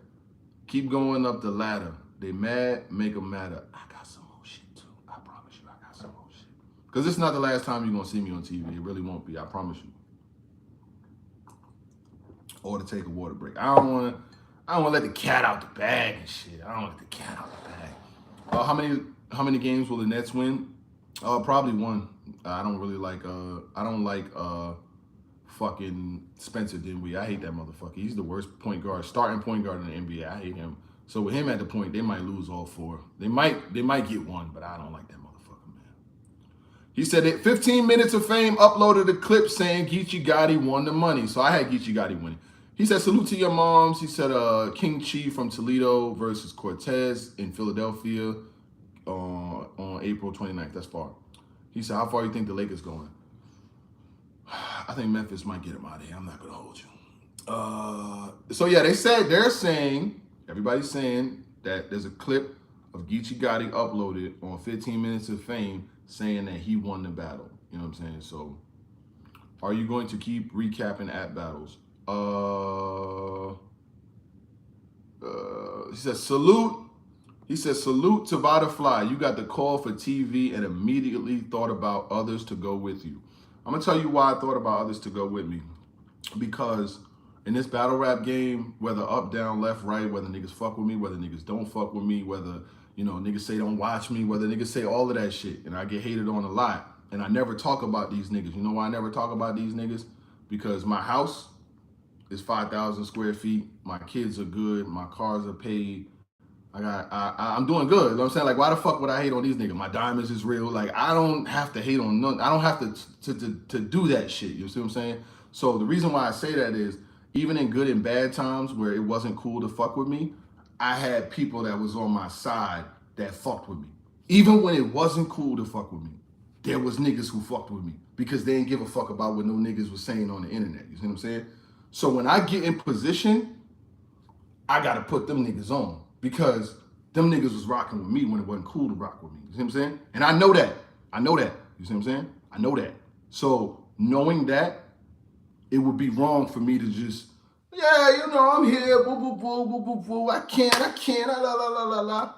keep going up the ladder. They mad, make them madder. I got some more shit too. I promise you, I got some more shit. Because it's not the last time you're going to see me on TV. It really won't be, I promise you. Or to take a water break. I don't want to let the cat out the bag and shit. I don't want to let the cat out the bag. How many games will the Nets win? Probably one. I don't really like, fucking Spencer Dinwiddie. I hate that motherfucker. He's the worst point guard, starting point guard in the NBA. I hate him. So with him at the point, they might lose all four. They might get one, but I don't like that motherfucker, man. He said that 15 Minutes of Fame uploaded a clip saying Geechi Gotti won the money. So I had Geechi Gotti winning. He said, salute to your moms. He said, King Chi from Toledo versus Cortez in Philadelphia on April 29th. That's far. He said, how far do you think the Lakers going? I think Memphis might get him out of here. I'm not going to hold you. So, yeah, everybody's saying that there's a clip of Geechi Gotti uploaded on 15 Minutes of Fame saying that he won the battle. You know what I'm saying? So, are you going to keep recapping at battles? He says, salute. He says, salute to Vada Fly. You got the call for TV and immediately thought about others to go with you. I'm going to tell you why I thought about others to go with me. Because in this battle rap game, whether up, down, left, right, whether niggas fuck with me, whether niggas don't fuck with me, whether, you know, niggas say don't watch me, whether niggas say all of that shit, and I get hated on a lot, and I never talk about these niggas. You know why I never talk about these niggas? Because my house is 5,000 square feet. My kids are good. My cars are paid. I'm doing good. You know what I'm saying? Like, why the fuck would I hate on these niggas? My diamonds is real. Like, I don't have to hate on none. I don't have to do that shit. You see what I'm saying? So the reason why I say that is even in good and bad times where it wasn't cool to fuck with me, I had people that was on my side that fucked with me. Even when it wasn't cool to fuck with me, there was niggas who fucked with me because they didn't give a fuck about what no niggas was saying on the internet. You see what I'm saying? So when I get in position, I gotta put them niggas on because them niggas was rocking with me when it wasn't cool to rock with me. You see what I'm saying? And I know that. I know that. You see what I'm saying? I know that. So knowing that, it would be wrong for me to just, yeah, you know, I'm here, boo, boo, boo, boo, boo, boo. I can't, la, la, la, la, la.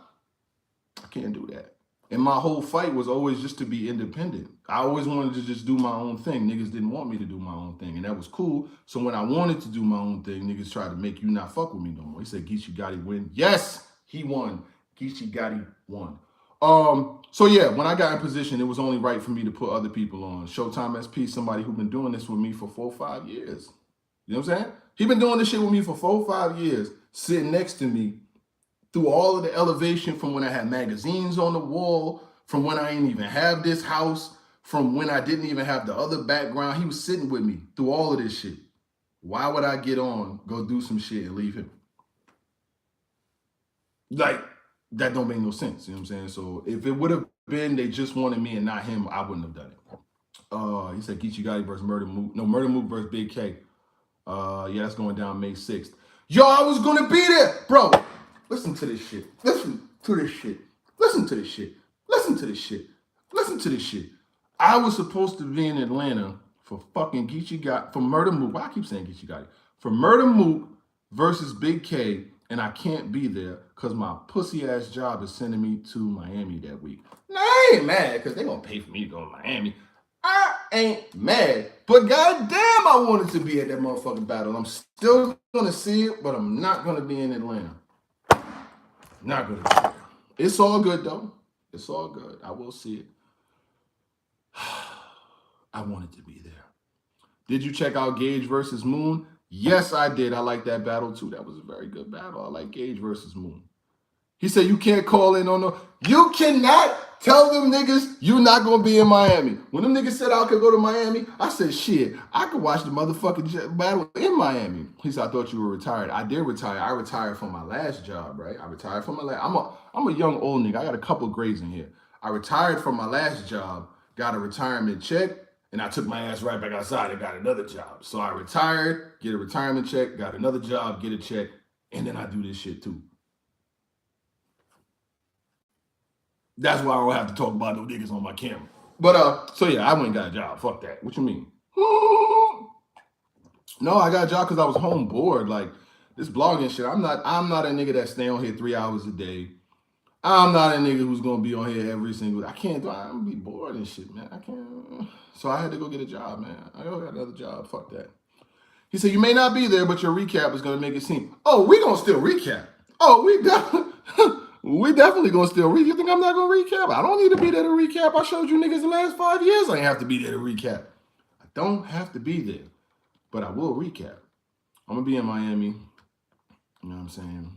I can't do that. And my whole fight was always just to be independent. I always wanted to just do my own thing. Niggas didn't want me to do my own thing, and that was cool. So when I wanted to do my own thing, niggas tried to make you not fuck with me no more. He said Geechi Gotti win. Yes, he won. Geechi Gotti won. So yeah, when I got in position, it was only right for me to put other people on. Showtime SP, somebody who been doing this with me for 4 or 5 years. You know what I'm saying? He been doing this shit with me for 4 or 5 years, sitting next to me through all of the elevation from when I had magazines on the wall, from when I didn't even have this house, from when I didn't even have the other background. He was sitting with me through all of this shit. Why would I get on, go do some shit and leave him? Like, that don't make no sense. You know what I'm saying? So if it would have been they just wanted me and not him, I wouldn't have done it. He said Geechi Gotti versus Murder Mook. No, Murder Mook versus Big K. Yeah, that's going down May 6th. Yo, I was gonna be there. Bro, listen to this shit. Listen to this shit. Listen to this shit. Listen to this shit. Listen to this shit. I was supposed to be in Atlanta for fucking Geechi Gotti, for Murder Mook. Why I keep saying Geechi Gotti? For Murder Mook versus Big K, and I can't be there because my pussy ass job is sending me to Miami that week. Now, I ain't mad because they gonna pay for me to go to Miami. I ain't mad, but goddamn, I wanted to be at that motherfucking battle. I'm still gonna see it, but I'm not gonna be in Atlanta. Not gonna be there. It's all good though. It's all good. I will see it. I wanted to be there. Did you check out Gage versus Moon? Yes, I did. I like that battle too. That was a very good battle. I like Gage versus Moon. He said you can't call in on no. You cannot tell them niggas you not gonna be in Miami. When them niggas said I could go to Miami, I said shit. I could watch the motherfucking battle in Miami. He said I thought you were retired. I did retire. I retired from my last job, right? I retired from my last. I'm a young old nigga. I got a couple grades in here. I retired from my last job, got a retirement check, and I took my ass right back outside and got another job. So I retired, get a retirement check, got another job, get a check, and then I do this shit too. That's why I don't have to talk about no niggas on my camera. But so yeah, I went and got a job. Fuck that. What you mean? No, I got a job because I was home bored. Like this blogging shit. I'm not a nigga that stay on here 3 hours a day. I'm not a nigga who's gonna be on here every single. I'm gonna be bored and shit, man. I can't. So I had to go get a job, man. I got another job. Fuck that. He said you may not be there, but your recap is gonna make it seem. Oh, we gonna still recap. Oh, we definitely gonna still recap. You think I'm not gonna recap? I don't need to be there to recap. I showed you niggas the last 5 years. I ain't have to be there to recap. I don't have to be there, but I will recap. I'm gonna be in Miami. You know what I'm saying?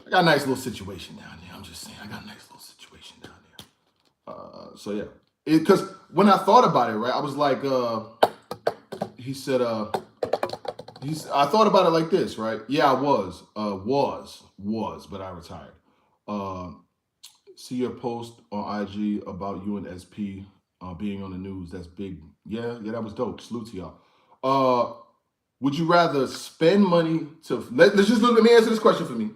I got a nice little situation down there. I'm just saying, I got a nice little situation down there. So yeah, because when I thought about it, right, I was like, he said, I thought about it like this, right? Yeah, I was, but I retired. See your post on IG about you and SP being on the news. That's big. Yeah, that was dope. Salute to y'all. Would you rather spend money to, let me answer this question for me.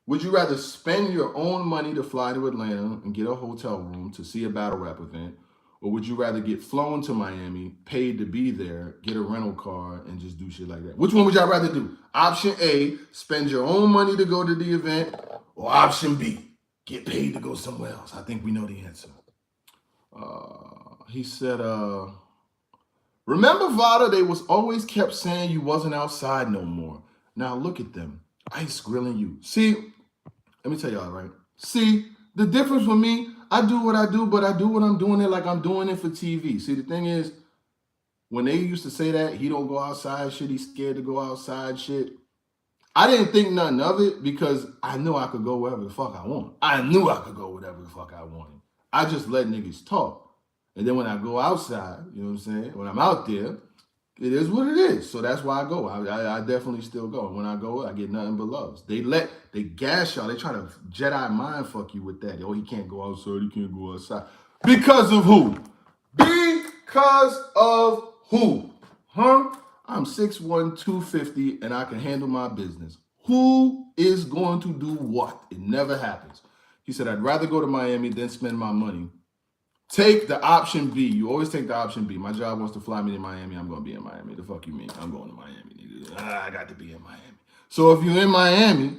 Would you rather spend your own money to fly to Atlanta and get a hotel room to see a battle rap event? Or would you rather get flown to Miami, paid to be there, get a rental car, and just do shit like that? Which one would y'all rather do? Option A, spend your own money to go to the event. Or option B, get paid to go somewhere else. I think we know the answer. He said, remember Vada, they was always kept saying you wasn't outside no more. Now look at them, ice grilling you. See, let me tell y'all, right? See, the difference with me, I do what I do, but I do what I'm doing it like I'm doing it for TV. See, the thing is, when they used to say that, he don't go outside shit, he's scared to go outside shit, I didn't think nothing of it because I knew I could go wherever the fuck I want. I knew I could go whatever the fuck I wanted. I just let niggas talk. And then when I go outside, you know what I'm saying? When I'm out there, It is what it is. So that's why I go. I definitely still go. And when I go, I get nothing but loves. They gas y'all. They try to Jedi mind fuck you with that. Oh, he can't go outside. He can't go outside. Because of who? Because of who? Huh? I'm 6'1", 250, and I can handle my business. Who is going to do what? It never happens. He said, I'd rather go to Miami than spend my money. Take the option B. You always take the option B. My job wants to fly me to Miami. I'm going to be in Miami. The fuck you mean? I'm going to Miami, nigga. I got to be in Miami. So if you're in Miami,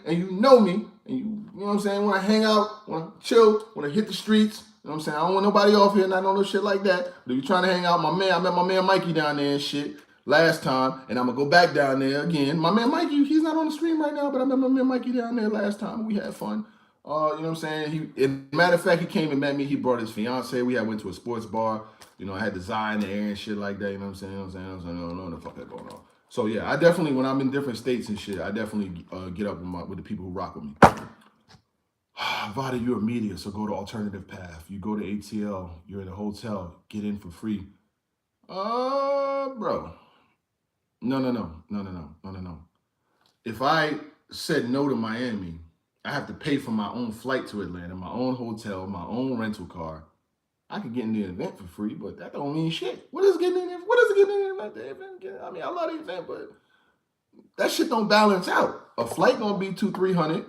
and you know me, and you know what I'm saying, want to hang out, want to chill, want to hit the streets, you know what I'm saying? I don't want nobody off here, not no shit like that. But if you're trying to hang out, I met my man Mikey down there and shit last time, and I'm going to go back down there again. My man Mikey, he's not on the stream right now, but I met my man Mikey down there last time. We had fun. You know what I'm saying? Matter of fact, he came and met me. He brought his fiance. We went to a sports bar. You know, I had Desire in the air and shit like that. You know what I'm saying? I don't know what the fuck that going on. So yeah, I definitely, when I'm in different states and shit, I definitely get up with the people who rock with me. Vada, you're a media, so go to alternative path. You go to ATL, you're in a hotel, get in for free. Bro. No. If I said no to Miami, I have to pay for my own flight to Atlanta, my own hotel, my own rental car. I could get in the event for free, but that don't mean shit. What is getting in there? What is getting in the event? I mean, I love the event, but that shit don't balance out. A flight gonna be $200-300,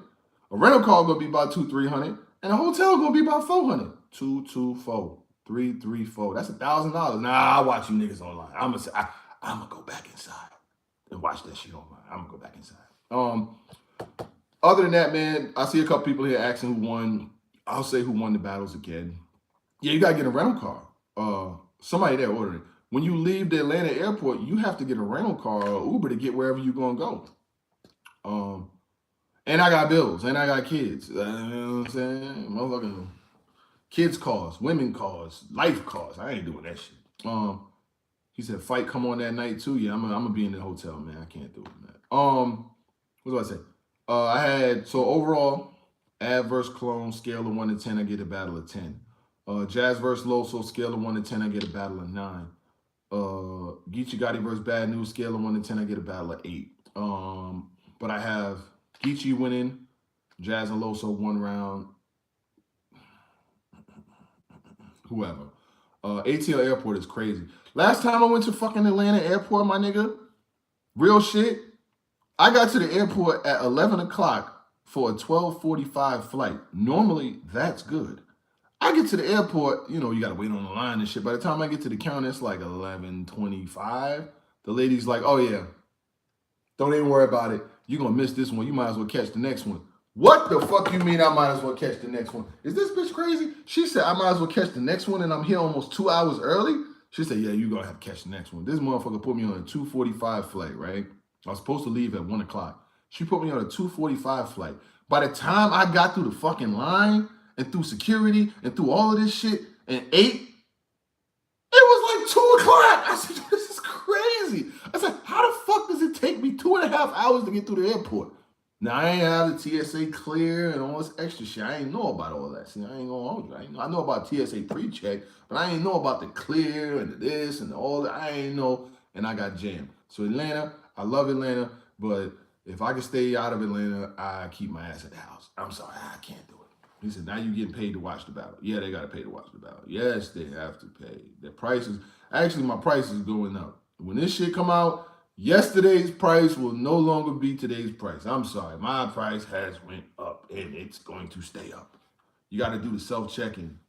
a rental car gonna be about $200-300, and a hotel gonna be about $400. 224, 334. That's $1,000. Nah, I watch you niggas online. I'm gonna go back inside and watch that shit online. I'm gonna go back inside. Other than that, man, I see a couple people here asking who won. I'll say who won the battles again. Yeah, you gotta get a rental car. Somebody there ordered it. When you leave the Atlanta airport, you have to get a rental car or Uber to get wherever you're gonna go. And I got bills, and I got kids. You know what I'm saying? Motherfucking kids cars, women cars, life cars. I ain't doing that shit. He said, fight come on that night too. Yeah, I'm gonna be in the hotel, man. I can't do it, man. What do I say? I had, so overall, adverse clone, scale of 1 to 10, I get a battle of 10. Jazz versus Loso, scale of 1 to 10, I get a battle of 9. Geechi Gotti versus Bad News, scale of 1 to 10, I get a battle of 8. But I have Geechi winning, Jazz and Loso 1 round, whoever. ATL Airport is crazy. Last time I went to fucking Atlanta Airport, my nigga, real shit, I got to the airport at 11 o'clock for a 12:45 flight. Normally, that's good. I get to the airport, you know, you got to wait on the line and shit. By the time I get to the counter, it's like 11:25. The lady's like, oh, yeah, don't even worry about it. You're going to miss this one. You might as well catch the next one. What the fuck you mean I might as well catch the next one? Is this bitch crazy? She said I might as well catch the next one and I'm here almost 2 hours early? She said, yeah, you're going to have to catch the next one. This motherfucker put me on a 2:45 flight, right? I was supposed to leave at 1 o'clock. She put me on a 2:45 flight. By the time I got through the fucking line and through security and through all of this shit and ate, it was like 2 o'clock. I said, this is crazy. I said, how the fuck does it take me 2.5 hours to get through the airport? Now, I ain't have the TSA clear and all this extra shit. I ain't know about all that. See, I ain't gonna hold you. I know about TSA pre-check, but I ain't know about the clear and the this and all that. I ain't know, and I got jammed. So Atlanta, I love Atlanta, but if I can stay out of Atlanta, I keep my ass at the house. I'm sorry, I can't do it. He said, now you getting paid to watch the battle. Yeah, they got to pay to watch the battle. Yes, they have to pay. Their prices, actually, my price is going up. When this shit come out, yesterday's price will no longer be today's price. I'm sorry, my price has went up, and it's going to stay up. You got to do the self-checking.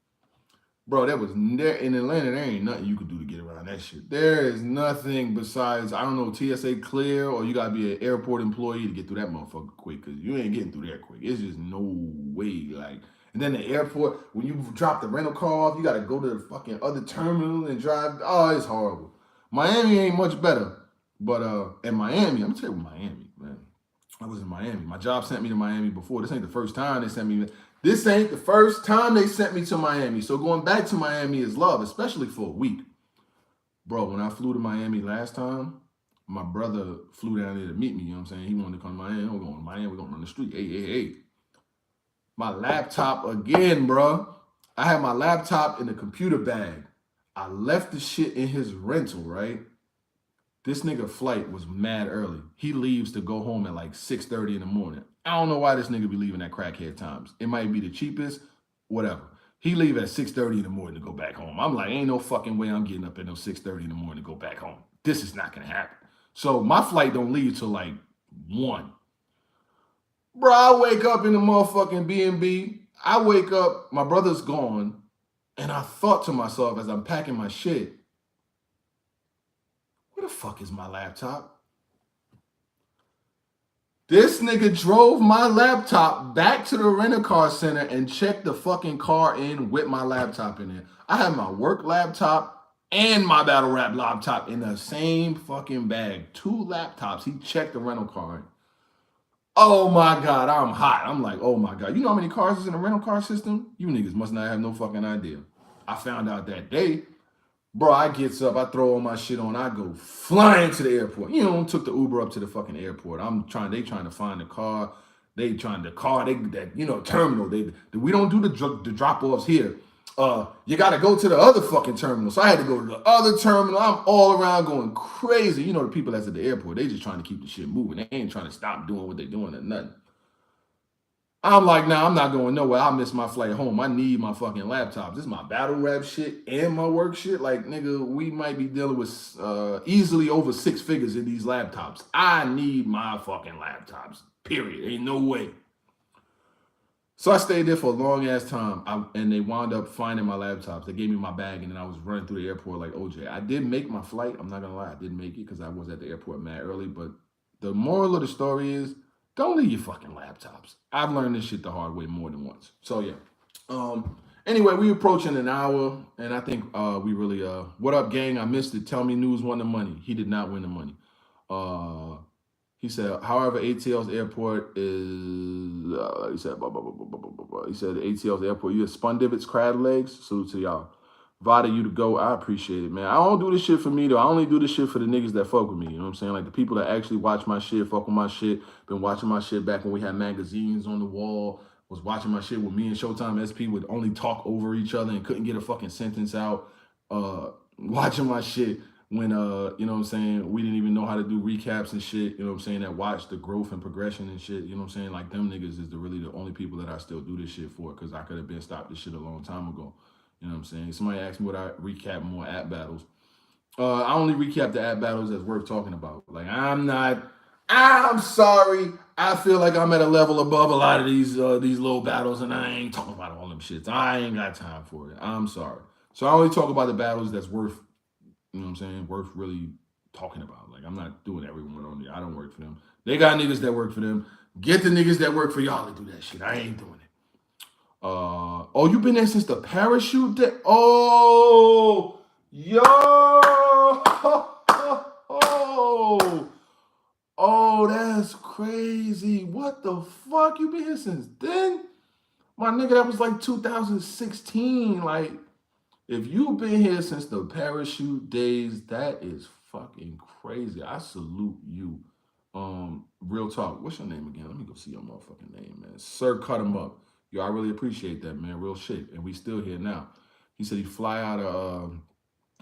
Bro, that was in Atlanta, there ain't nothing you could do to get around that shit. There is nothing besides, I don't know, TSA clear, or you got to be an airport employee to get through that motherfucker quick, because you ain't getting through there quick. It's just no way. Like, and then the airport, when you drop the rental car off, you got to go to the fucking other terminal and drive. Oh, it's horrible. Miami ain't much better. But in Miami, I'm going to tell you Miami, man. I was in Miami. My job sent me to Miami before. This ain't the first time they sent me. This ain't the first time they sent me to Miami. So going back to Miami is love, especially for a week. Bro, when I flew to Miami last time, my brother flew down there to meet me. You know what I'm saying? He wanted to come to Miami. We're going to Miami. We're going to run the street. Hey. My laptop again, bro. I had my laptop in the computer bag. I left the shit in his rental, right? This nigga flight was mad early. He leaves to go home at like 6:30 in the morning. I don't know why this nigga be leaving at crackhead times. It might be the cheapest, whatever. He leave at 6:30 in the morning to go back home. I'm like, ain't no fucking way I'm getting up at no 6:30 in the morning to go back home. This is not gonna happen. So my flight don't leave till like 1. Bro, I wake up in the motherfucking B&B. I wake up, my brother's gone, and I thought to myself as I'm packing my shit, where the fuck is my laptop? This nigga drove my laptop back to the rent-a-car center and checked the fucking car in with my laptop in there. I have my work laptop and my battle rap laptop in the same fucking bag. 2 laptops. He checked the rental car in. Oh my God, I'm hot. I'm like, oh my God. You know how many cars is in the rental car system? You niggas must not have no fucking idea. I found out that day. Bro, I gets up, I throw all my shit on, I go flying to the airport. You know, took the Uber up to the fucking airport. They trying to find the car. They trying the car, terminal. We don't do the drop-offs here. You got to go to the other fucking terminal. So I had to go to the other terminal. I'm all around going crazy. You know, the people that's at the airport, they just trying to keep the shit moving. They ain't trying to stop doing what they doing or nothing. I'm like, nah, I'm not going nowhere. I miss my flight home. I need my fucking laptops. This is my battle rap shit and my work shit. Like, nigga, we might be dealing with easily over 6 figures in these laptops. I need my fucking laptops, period. Ain't no way. So I stayed there for a long ass time, and they wound up finding my laptops. They gave me my bag, and then I was running through the airport like OJ. I did make my flight. I'm not gonna lie, I didn't make it because I was at the airport mad early. But the moral of the story is, don't leave your fucking laptops. I've learned this shit the hard way more than once. So yeah. Anyway, we approaching an hour, and I think we really what up, gang? I missed it. Tell me Newz won the money. He did not win the money. He said, however, ATL's airport is, he said, blah, blah, blah, blah, blah, blah, blah. He said, ATL's airport, you have spun divots, crab legs. Salute to y'all. Vada, you to go. I appreciate it, man. I don't do this shit for me, though. I only do this shit for the niggas that fuck with me. You know what I'm saying? Like the people that actually watch my shit, fuck with my shit. Been watching my shit back when we had magazines on the wall. Was watching my shit with me and Showtime SP would only talk over each other and couldn't get a fucking sentence out. Watching my shit when, you know what I'm saying, we didn't even know how to do recaps and shit, you know what I'm saying, that watched the growth and progression and shit, you know what I'm saying? Like them niggas is really the only people that I still do this shit for because I could have been stopped this shit a long time ago. You know what I'm saying? Somebody asked me would I recap more app battles. I only recap the app battles that's worth talking about. Like I'm sorry. I feel like I'm at a level above a lot of these little battles and I ain't talking about all them shits. I ain't got time for it. I'm sorry. So I only talk about the battles that's worth, you know what I'm saying, worth really talking about. Like I'm not doing everyone on there. I don't work for them. They got niggas that work for them. Get the niggas that work for y'all to do that shit. I ain't doing it. Oh, you been there since the parachute day? Oh, yo. Oh, that's crazy. What the fuck? You been here since then? My nigga, that was like 2016. Like, if you've been here since the parachute days, that is fucking crazy. I salute you. Real talk. What's your name again? Let me go see your motherfucking name, man. Sir, cut him up. Yo, I really appreciate that, man. Real shit. And we still here now. He said he'd fly out of,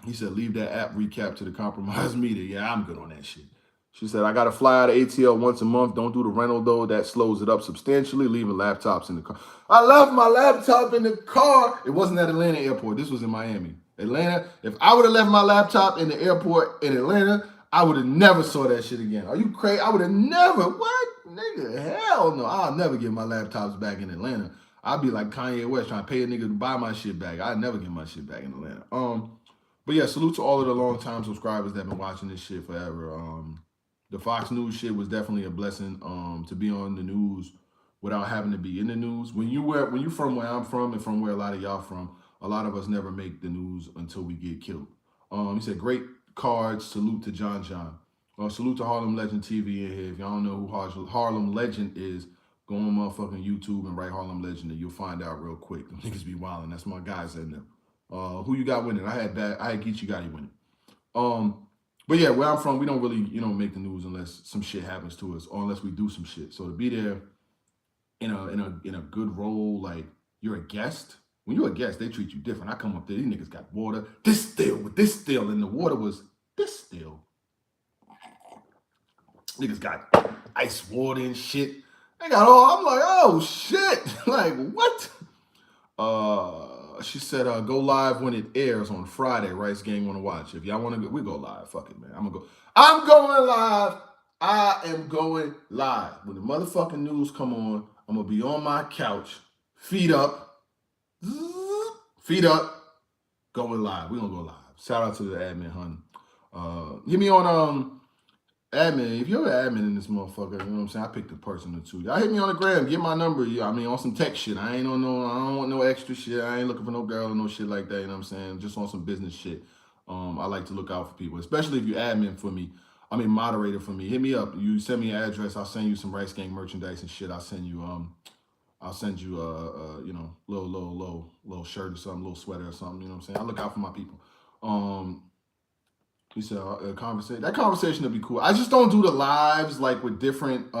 he said, leave that app recap to the compromised media. Yeah, I'm good on that shit. She said, I got to fly out of ATL once a month. Don't do the rental, though. That slows it up substantially, leaving laptops in the car. I left my laptop in the car. It wasn't at Atlanta airport. This was in Miami. Atlanta, if I would have left my laptop in the airport in Atlanta, I would have never saw that shit again. Are you crazy? I would have never. What? Nigga, hell no. I'll never get my laptops back in Atlanta. I'd be like Kanye West trying to pay a nigga to buy my shit back. I'd never get my shit back in Atlanta. But yeah, salute to all of the long-time subscribers that have been watching this shit forever. The Fox News shit was definitely a blessing to be on the news without having to be in the news. When you from where I'm from and from where a lot of y'all from, a lot of us never make the news until we get killed. He said, great cards. Salute to John John. Salute to Harlem Legend TV in here. If y'all don't know who Harlem Legend is, go on motherfucking YouTube and write Harlem Legend and you'll find out real quick. Them niggas be wilding. That's my guys in there. Who you got winning? I had Geechi Gotti winning. But yeah, where I'm from, we don't really, make the news unless some shit happens to us or unless we do some shit. So to be there in a good role, like you're a guest, When you're a guest, they treat you different. I come up there, these niggas got water, this still with this still, and the water was this still. Niggas got ice water and shit. They got all, I'm like, oh shit. Like, what? She said, go live when it airs on Friday. Rice Gang want to watch. If y'all want to go, we go live. Fuck it, man. I'm going live. I am going live. When the motherfucking Newz come on, I'm going to be on my couch, feet up, going live. We're going to go live. Shout out to the admin, hun. Hit me on, admin, if you're an admin in this motherfucker, you know what I'm saying? I picked a person or two. Y'all hit me on the gram, get my number. I mean, on some tech shit. I don't want no extra shit. I ain't looking for no girl or no shit like that, you know what I'm saying? Just on some business shit. I like to look out for people, especially if you admin for me. I mean, moderator for me. Hit me up. You send me an address. I'll send you some Rice Gang merchandise and shit. I'll send you, you know, little shirt or something, little sweater or something. You know what I'm saying? I look out for my people. He said a conversation. That conversation would be cool. I just don't do the lives like with different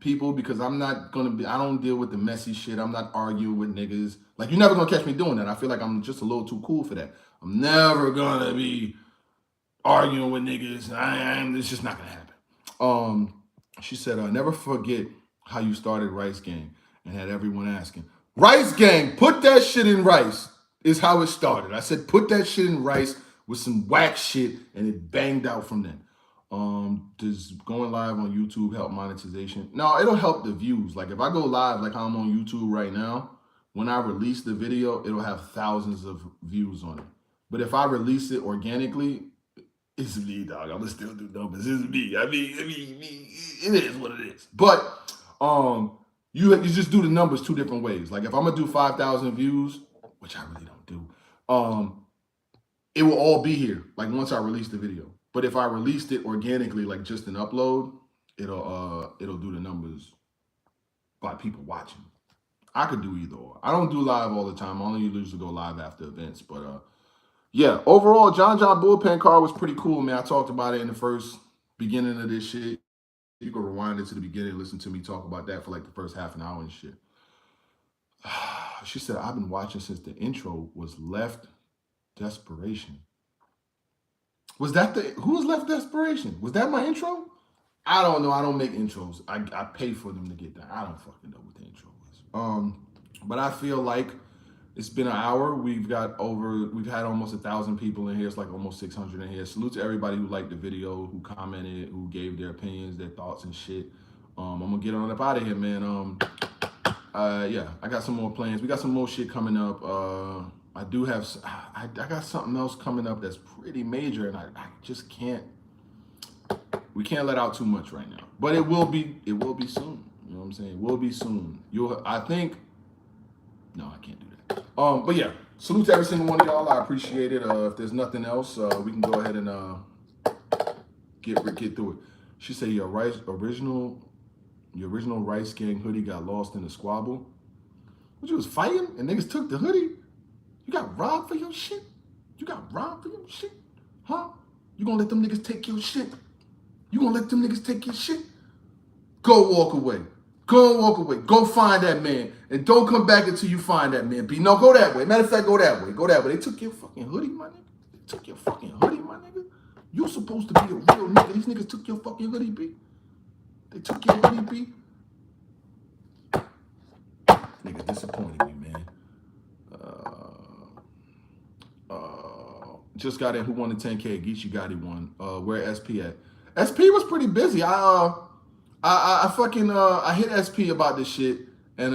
people because I'm not gonna be. I don't deal with the messy shit. I'm not arguing with niggas. Like you're never gonna catch me doing that. I feel like I'm just a little too cool for that. I'm never gonna be arguing with niggas. It's just not gonna happen. She said, never forget how you started Rice Gang and had everyone asking, Rice Gang, put that shit in Rice is how it started. I said, put that shit in Rice with some whack shit, and it banged out from then. Does going live on YouTube help monetization? No, it'll help the views. Like if I go live like I'm on YouTube right now, when I release the video, it'll have thousands of views on it. But if I release it organically, it's me, dog. I'm gonna still do numbers. It's me. I mean, it is what it is. But you just do the numbers two different ways. Like if I'm gonna do 5,000 views, which I really don't do, it will all be here, like once I release the video. But if I released it organically, like just an upload, it'll do the numbers by people watching. I could do either or. I don't do live all the time. I only usually go live after events. But yeah, overall, John bullpen card was pretty cool, man. I talked about it in the first beginning of this shit. You can rewind it to the beginning and listen to me talk about that for like the first half an hour and shit. She said, I've been watching since the intro was Left Desperation. Was that who was Left Desperation? Was that my intro? I don't know. I don't make intros. I pay for them to get that. I don't fucking know what the intro was. But I feel like it's been an hour. We've had almost 1,000 people in here. It's like almost 600 in here. Salute to everybody who liked the video, who commented, who gave their opinions, their thoughts and shit. I'm gonna get on up out of here, man. Yeah, I got some more plans. We got some more shit coming up. I got something else coming up that's pretty major, and I just can't. We can't let out too much right now, but it will be soon. You know what I'm saying? It will be soon. I think. No, I can't do that. But yeah, salute to every single one of y'all. I appreciate it. If there's nothing else, we can go ahead and get through it. She said your original Rice Gang hoodie got lost in the squabble. What, you was fighting and niggas took the hoodie? You got robbed for your shit? Huh? You gonna let them niggas take your shit? You gonna let them niggas take your shit? Go walk away. Go find that man. And don't come back until you find that man. No, go that way. Matter of fact, go that way. They took your fucking hoodie, my nigga. You supposed to be a real nigga. These niggas took your fucking hoodie, B. They took your hoodie, B. Niggas disappointed me, man. Just got in. Who won the 10K? Geechi Gotti won. Where SP at? SP was pretty busy. I hit SP about this shit, and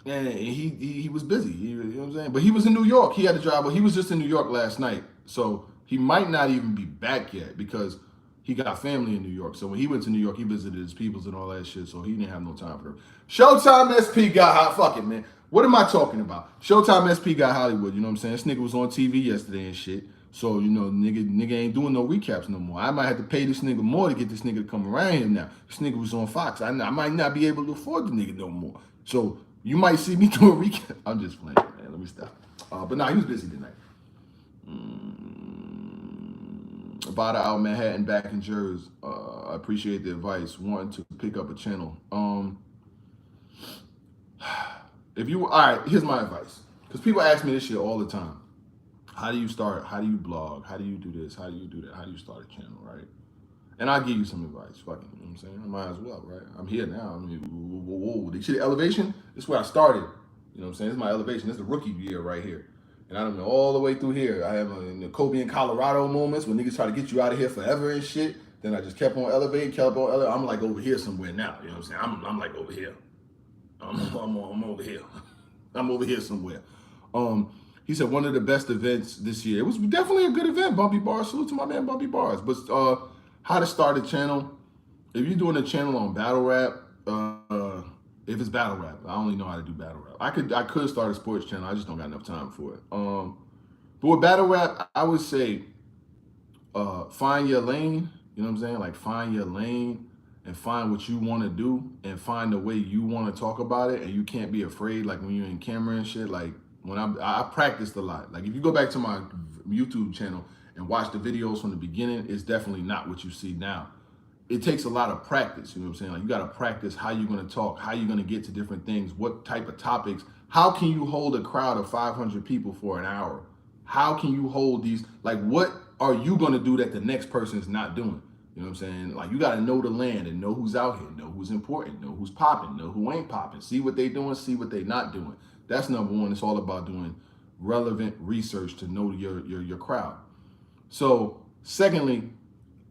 he was busy. You know what I'm saying? But he was in New York. He had to drive. Well, he was just in New York last night, so he might not even be back yet because he got family in New York. So when he went to New York, he visited his peoples and all that shit. So he didn't have no time for it. Showtime SP got hot. Fuck it, man. What am I talking about? Showtime SP got Hollywood. You know what I'm saying? This nigga was on TV yesterday and shit. So, you know, nigga ain't doing no recaps no more. I might have to pay this nigga more to get this nigga to come around here now. This nigga was on Fox. I might not be able to afford the nigga no more. So you might see me do a recap. I'm just playing, man. Let me stop. But nah, he was busy tonight. Vada out Manhattan, back in Jersey. I appreciate the advice. Wanting to pick up a channel. All right, here's my advice. Because people ask me this shit all the time. How do you start? How do you blog? How do you do this? How do you do that? How do you start a channel, right? And I'll give you some advice. Fucking, you know what I'm saying? I might as well, right? I'm here now. I mean, whoa. You see the elevation? This is where I started. You know what I'm saying? This is my elevation. This is the rookie year right here. And I done went all the way through here. I have in the Kobe and Colorado moments when niggas try to get you out of here forever and shit. Then I just kept on elevating. I'm like over here somewhere now. You know what I'm saying? I'm like over here. I'm over here. I'm over here somewhere. He said one of the best events this year. It was definitely a good event, Bumpy Bars. Salute to my man, Bumpy Bars. But how to start a channel. If you're doing a channel on battle rap, if it's battle rap, I only know how to do battle rap. I could start a sports channel. I just don't got enough time for it. But with battle rap, I would say find your lane. You know what I'm saying? Like find your lane and find what you want to do and find the way you want to talk about it. And you can't be afraid. Like when you're in camera and shit. Like when I practiced a lot. Like if you go back to my YouTube channel and watch the videos from the beginning, it's definitely not what you see now. It takes a lot of practice, you know what I'm saying? Like you gotta practice how you're gonna talk, how you're gonna get to different things, what type of topics, how can you hold a crowd of 500 people for an hour? How can you hold these, like what are you gonna do that the next person's not doing? You know what I'm saying? Like you gotta know the land and know who's out here, know who's important, know who's popping, know who ain't popping, see what they doing, see what they not doing. That's number one. It's all about doing relevant research to know your crowd. So secondly,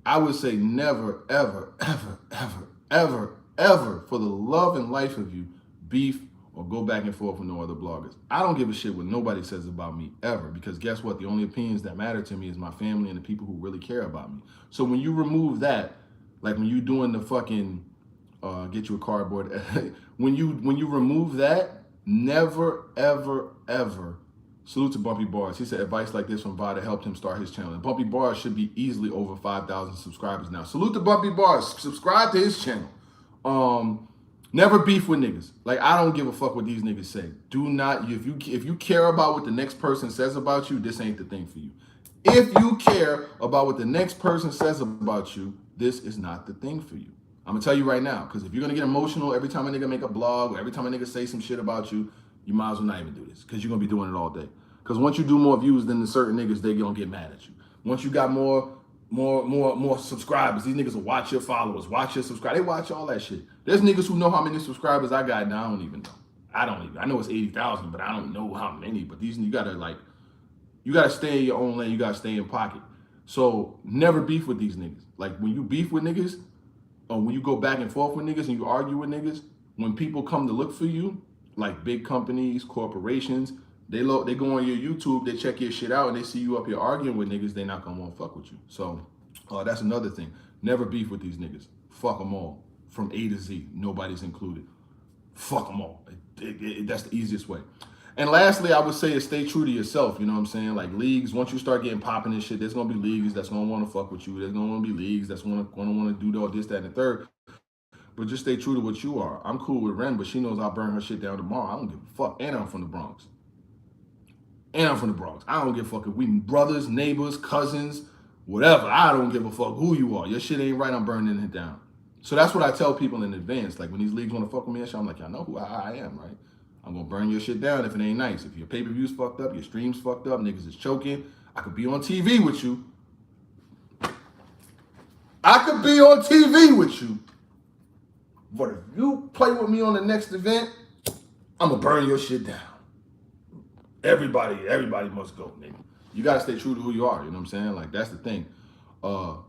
I would say never, ever, ever, ever, ever, ever, for the love and life of you, beef or go back and forth with no other bloggers. I don't give a shit what nobody says about me ever, because guess what? The only opinions that matter to me is my family and the people who really care about me. So when you remove that, like when you doing the fucking, get you a cardboard, when you remove that, never, ever, ever. Salute to Bumpy Bars. He said advice like this from Vada helped him start his channel. And Bumpy Bars should be easily over 5,000 subscribers now. Salute to Bumpy Bars. Subscribe to his channel. Never beef with niggas. Like I don't give a fuck what these niggas say. Do not. If you care about what the next person says about you, this ain't the thing for you. If you care about what the next person says about you, this is not the thing for you. I'm gonna tell you right now, because if you're gonna get emotional every time a nigga make a blog or every time a nigga say some shit about you, you might as well not even do this, because you're gonna be doing it all day. Because once you do more views than the certain niggas, they gonna get mad at you. Once you got more subscribers, these niggas will watch your followers, watch your subscribers. They watch all that shit. There's niggas who know how many subscribers I got now. I don't even know. I know it's 80,000, but I don't know how many. But these, you gotta stay in your own lane. You gotta stay in pocket. So never beef with these niggas. Like when you beef with niggas, or when you go back and forth with niggas and you argue with niggas, when people come to look for you, like big companies, corporations, they go on your YouTube, they check your shit out, and they see you up here arguing with niggas, they not gonna want to fuck with you. So that's another thing. Never beef with these niggas. Fuck them all, from A to Z. Nobody's included. Fuck them all. That's the easiest way. And lastly, I would say is stay true to yourself. You know what I'm saying? Like leagues, once you start getting popping and shit, there's gonna be leagues that's gonna want to fuck with you. There's gonna be leagues that's gonna want to do all this, that, and the third. But just stay true to what you are. I'm cool with Ren, but she knows I'll burn her shit down tomorrow. I don't give a fuck. And I'm from the Bronx. I don't give a fuck if we brothers, neighbors, cousins, whatever. I don't give a fuck who you are. Your shit ain't right, I'm burning it down. So that's what I tell people in advance. Like when these leagues want to fuck with me and shit, I'm like, y'all know who I am, right? I'm gonna burn your shit down if it ain't nice. If your pay-per-view's fucked up, your stream's fucked up, niggas is choking. I could be on TV with you. But if you play with me on the next event, I'm gonna burn your shit down. Everybody must go, nigga. You gotta stay true to who you are, you know what I'm saying? Like that's the thing. And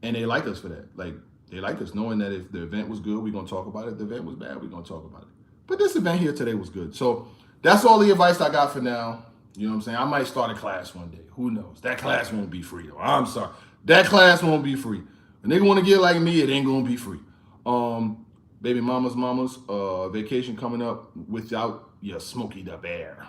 they like us for that. Like they like us knowing that if the event was good, we're gonna talk about it. If the event was bad, we're gonna talk about it. But this event here today was good. So that's all the advice I got for now. You know what I'm saying? I might start a class one day. Who knows? That class won't be free though. I'm sorry. That class won't be free. A nigga wanna get like me, it ain't gonna be free. Baby mamas, vacation coming up without your Smokey the Bear.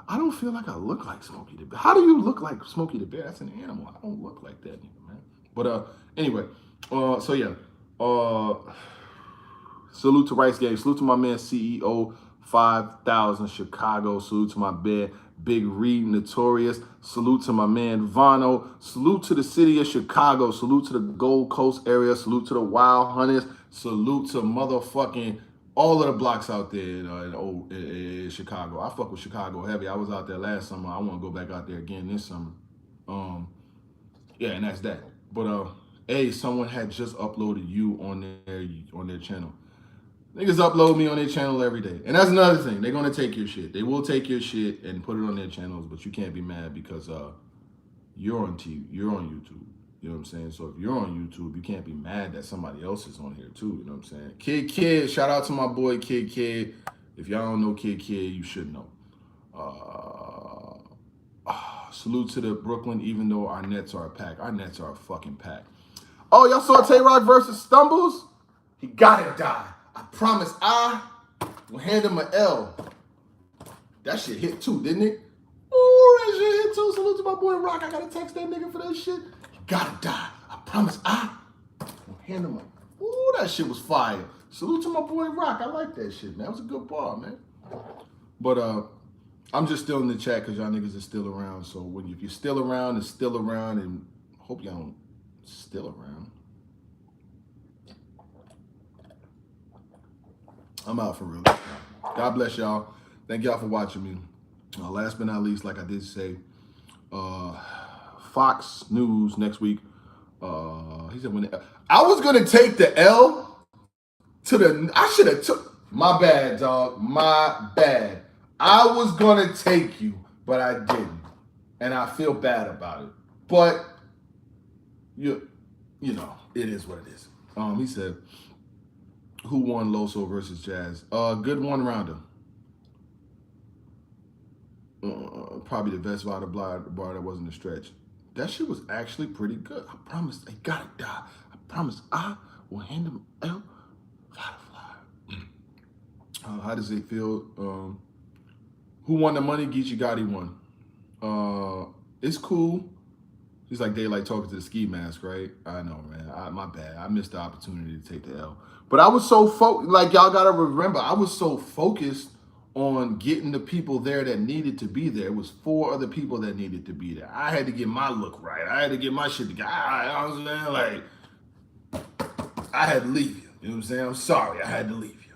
I don't feel like I look like Smokey the Bear. How do you look like Smokey the Bear? That's an animal. I don't look like that, man. But anyway, so yeah. Salute to Rice Gang. Salute to my man CEO 5000 Chicago. Salute to my man Big Reed Notorious. Salute to my man Vano. Salute to the city of Chicago. Salute to the Gold Coast area. Salute to the Wild Hunters. Salute to motherfucking all of the blocks out there in Chicago. I fuck with Chicago heavy. I was out there last summer. I want to go back out there again this summer. Yeah, and that's that. But someone had just uploaded you on their channel. Niggas upload me on their channel every day. And that's another thing. They're gonna take your shit. They will take your shit and put it on their channels, but you can't be mad because you're on TV, you're on YouTube. You know what I'm saying? So if you're on YouTube, you can't be mad that somebody else is on here too. You know what I'm saying? Kid, shout out to my boy Kid. If y'all don't know Kid, you should know. Salute to the Brooklyn, even though our Nets are a pack. Our Nets are a fucking pack. Oh, y'all saw Tay-Rock versus Stumbles? He gotta die. I promise I will hand him an L. That shit hit too, didn't it? Ooh, that shit hit too. Salute to my boy Rock. I gotta text that nigga for that shit. He gotta die. I promise I will hand him a... Ooh, that shit was fire. Salute to my boy Rock. I like that shit, man. That was a good bar, man. But I'm just still in the chat because y'all niggas are still around. So if you're still around, it's still around, and hope y'all don't still around. I'm out for real. God bless y'all. Thank y'all for watching me. Last but not least, like I did say, Fox News next week. He said I was gonna take the L to the. I should have took. My bad, dog. My bad. I was gonna take you, but I didn't, and I feel bad about it. But you know, it is what it is. He said, who won Loso versus Jazz? Good one rounder. Probably the best Vada bar that wasn't a stretch. That shit was actually pretty good. I promise they gotta die. I promise I will hand him L. Fly. How does it feel? Who won the money? Geechi Gotti won. It's cool. He's like daylight talking to the ski mask, right? I know, man. My bad. I missed the opportunity to take the L. But I was so like y'all gotta remember, I was so focused on getting the people there that needed to be there. It was 4 other people that needed to be there. I had to get my look right. I had to get my shit together. I was like, I had to leave you. You know what I'm saying? I'm sorry. I had to leave you.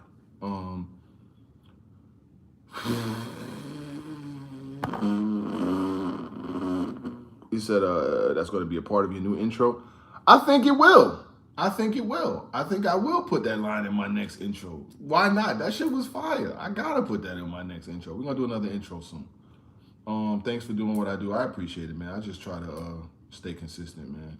He said that's going to be a part of your new intro. I think it will. I think I will put that line in my next intro. Why not? That shit was fire. I gotta put that in my next intro. We're gonna do another intro soon. Thanks for doing what I do. I appreciate it, man. I just try to stay consistent, man.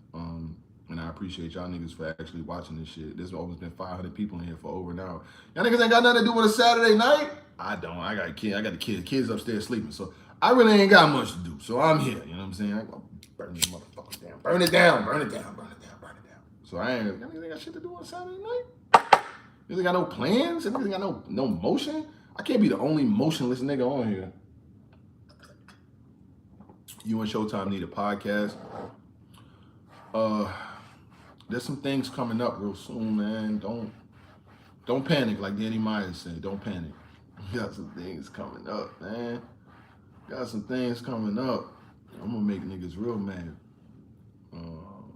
And I appreciate y'all niggas for actually watching this shit. There's always been 500 people in here for over an hour. Y'all niggas ain't got nothing to do with a Saturday night? I don't. I got a kid. I got the kids upstairs sleeping. So I really ain't got much to do. So I'm here. You know what I'm saying? I go burn this motherfucker down. Burn it down. Burn it down. Burn it down. Burn it down. So I ain't got shit to do on Saturday night. You ain't got no plans. You ain't got no motion. I can't be the only motionless nigga on here. You and Showtime need a podcast. There's some things coming up real soon, man. Don't panic, like Danny Myers said. Don't panic. We got some things coming up, man. Got some things coming up. I'm gonna make niggas real mad.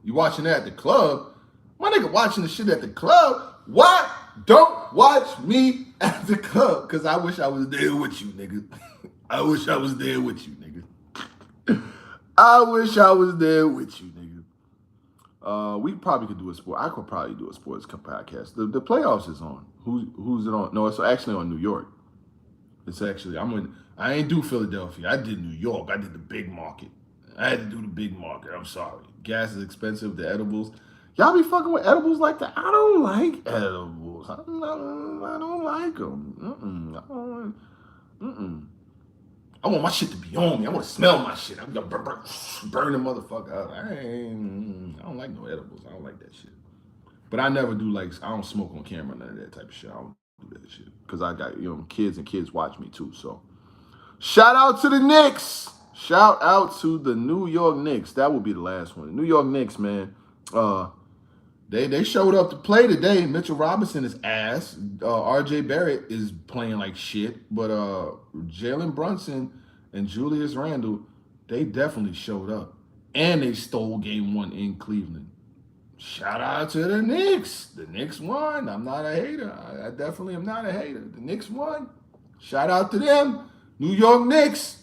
You watching that at the club? My nigga watching the shit at the club. Why don't watch me at the club? Cause I wish I was there with you, nigga. I wish I was there with you, nigga. I wish I was there with you, nigga. We probably could do a sport. I could probably do a sports podcast. The playoffs is on. Who's it on? No, it's actually on New York. It's actually I ain't do Philadelphia. I did New York. I did the big market. I had to do the big market. I'm sorry. Gas is expensive. The edibles. Y'all be fucking with edibles like that? I don't like edibles. I don't like them. I want my shit to be on me. I want to smell my shit. I'm gonna burn the motherfucker out. I don't like no edibles. I don't like that shit. But I never do I don't smoke on camera, none of that type of shit. I don't do that shit. Because I got, kids and kids watch me too. So shout out to the Knicks. Shout out to the New York Knicks. That will be the last one. The New York Knicks, man. They showed up to play today. Mitchell Robinson is ass. RJ Barrett is playing like shit. But Jalen Brunson and Julius Randle, they definitely showed up. And they stole game 1 in Cleveland. Shout out to the Knicks. The Knicks won. I'm not a hater. I definitely am not a hater. The Knicks won. Shout out to them. New York Knicks.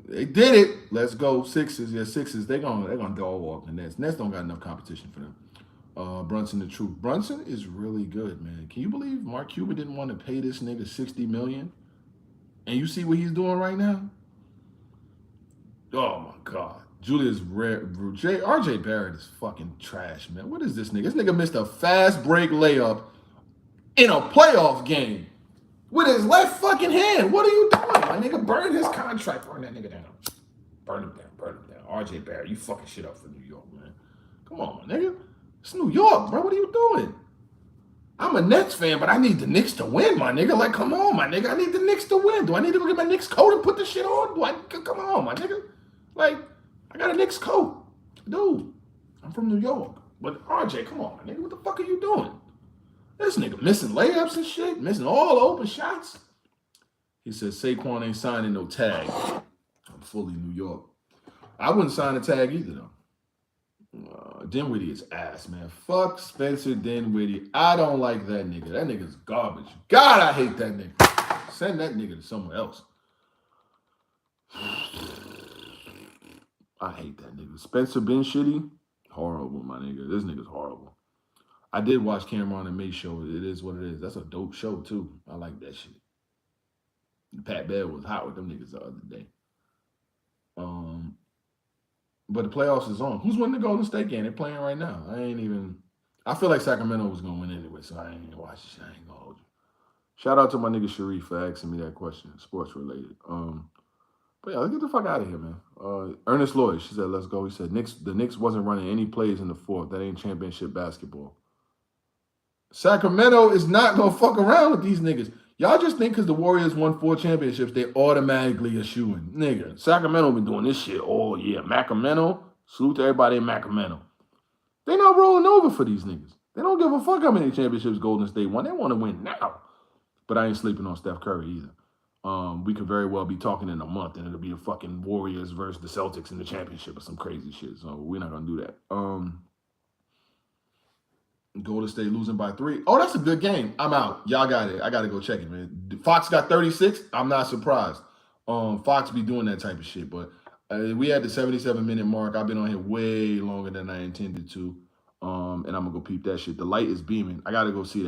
They did it. Let's go. Sixers. Yeah, Sixers. They're gonna dog walk the Nets. Nets don't got enough competition for them. Brunson the truth. Brunson is really good, man. Can you believe Mark Cuban didn't want to pay this nigga $60 million? And you see what he's doing right now? Oh my God. Julius RJ Barrett is fucking trash, man. What is this nigga? This nigga missed a fast break layup in a playoff game with his left fucking hand. What are you doing? My nigga, burn his contract. Burn that nigga down. Burn him down. Burn him down. RJ Barrett, you fucking shit up for New York, man. Come on, my nigga. It's New York, bro. What are you doing? I'm a Nets fan, but I need the Knicks to win, my nigga. Like, come on, my nigga. I need the Knicks to win. Do I need to go get my Knicks coat and put this shit on? Come on, my nigga. Like, I got a Knicks coat. Dude, I'm from New York. But RJ, come on, my nigga. What the fuck are you doing? This nigga missing layups and shit, missing all the open shots. He says Saquon ain't signing no tag. I'm fully New York. I wouldn't sign a tag either, though. Dinwiddie is ass, man. Fuck Spencer Dinwiddie. I don't like that nigga. That nigga's garbage. God, I hate that nigga. Send that nigga to somewhere else. I hate that nigga. Spencer been shitty. Horrible, my nigga. This nigga's horrible. I did watch Cameron and May show. It is what it is. That's a dope show, too. I like that shit. Pat Bear was hot with them niggas the other day. But the playoffs is on. Who's winning the Golden State game? They're playing right now. I feel like Sacramento was going to win anyway, so I ain't going to watch this. I ain't going to hold you. Shout out to my nigga Sharif for asking me that question, sports related. But yeah, let's get the fuck out of here, man. Ernest Lloyd, she said, let's go. He said, the Knicks wasn't running any plays in the fourth. That ain't championship basketball. Sacramento is not going to fuck around with these niggas. Y'all just think because the Warriors won 4 championships, they automatically are shooing. Nigga, Sacramento been doing this shit all year. Sacramento, salute to everybody in Sacramento. They not rolling over for these niggas. They don't give a fuck how many championships Golden State won. They want to win now. But I ain't sleeping on Steph Curry either. We could very well be talking in a month and it'll be a fucking Warriors versus the Celtics in the championship or some crazy shit. So we're not going to do that. Golden State losing by 3. Oh, that's a good game. I'm out. Y'all got it. I got to go check it, man. Fox got 36. I'm not surprised. Fox be doing that type of shit. But we had the 77-minute mark. I've been on here way longer than I intended to. And I'm going to go peep that shit. The light is beaming. I got to go see that.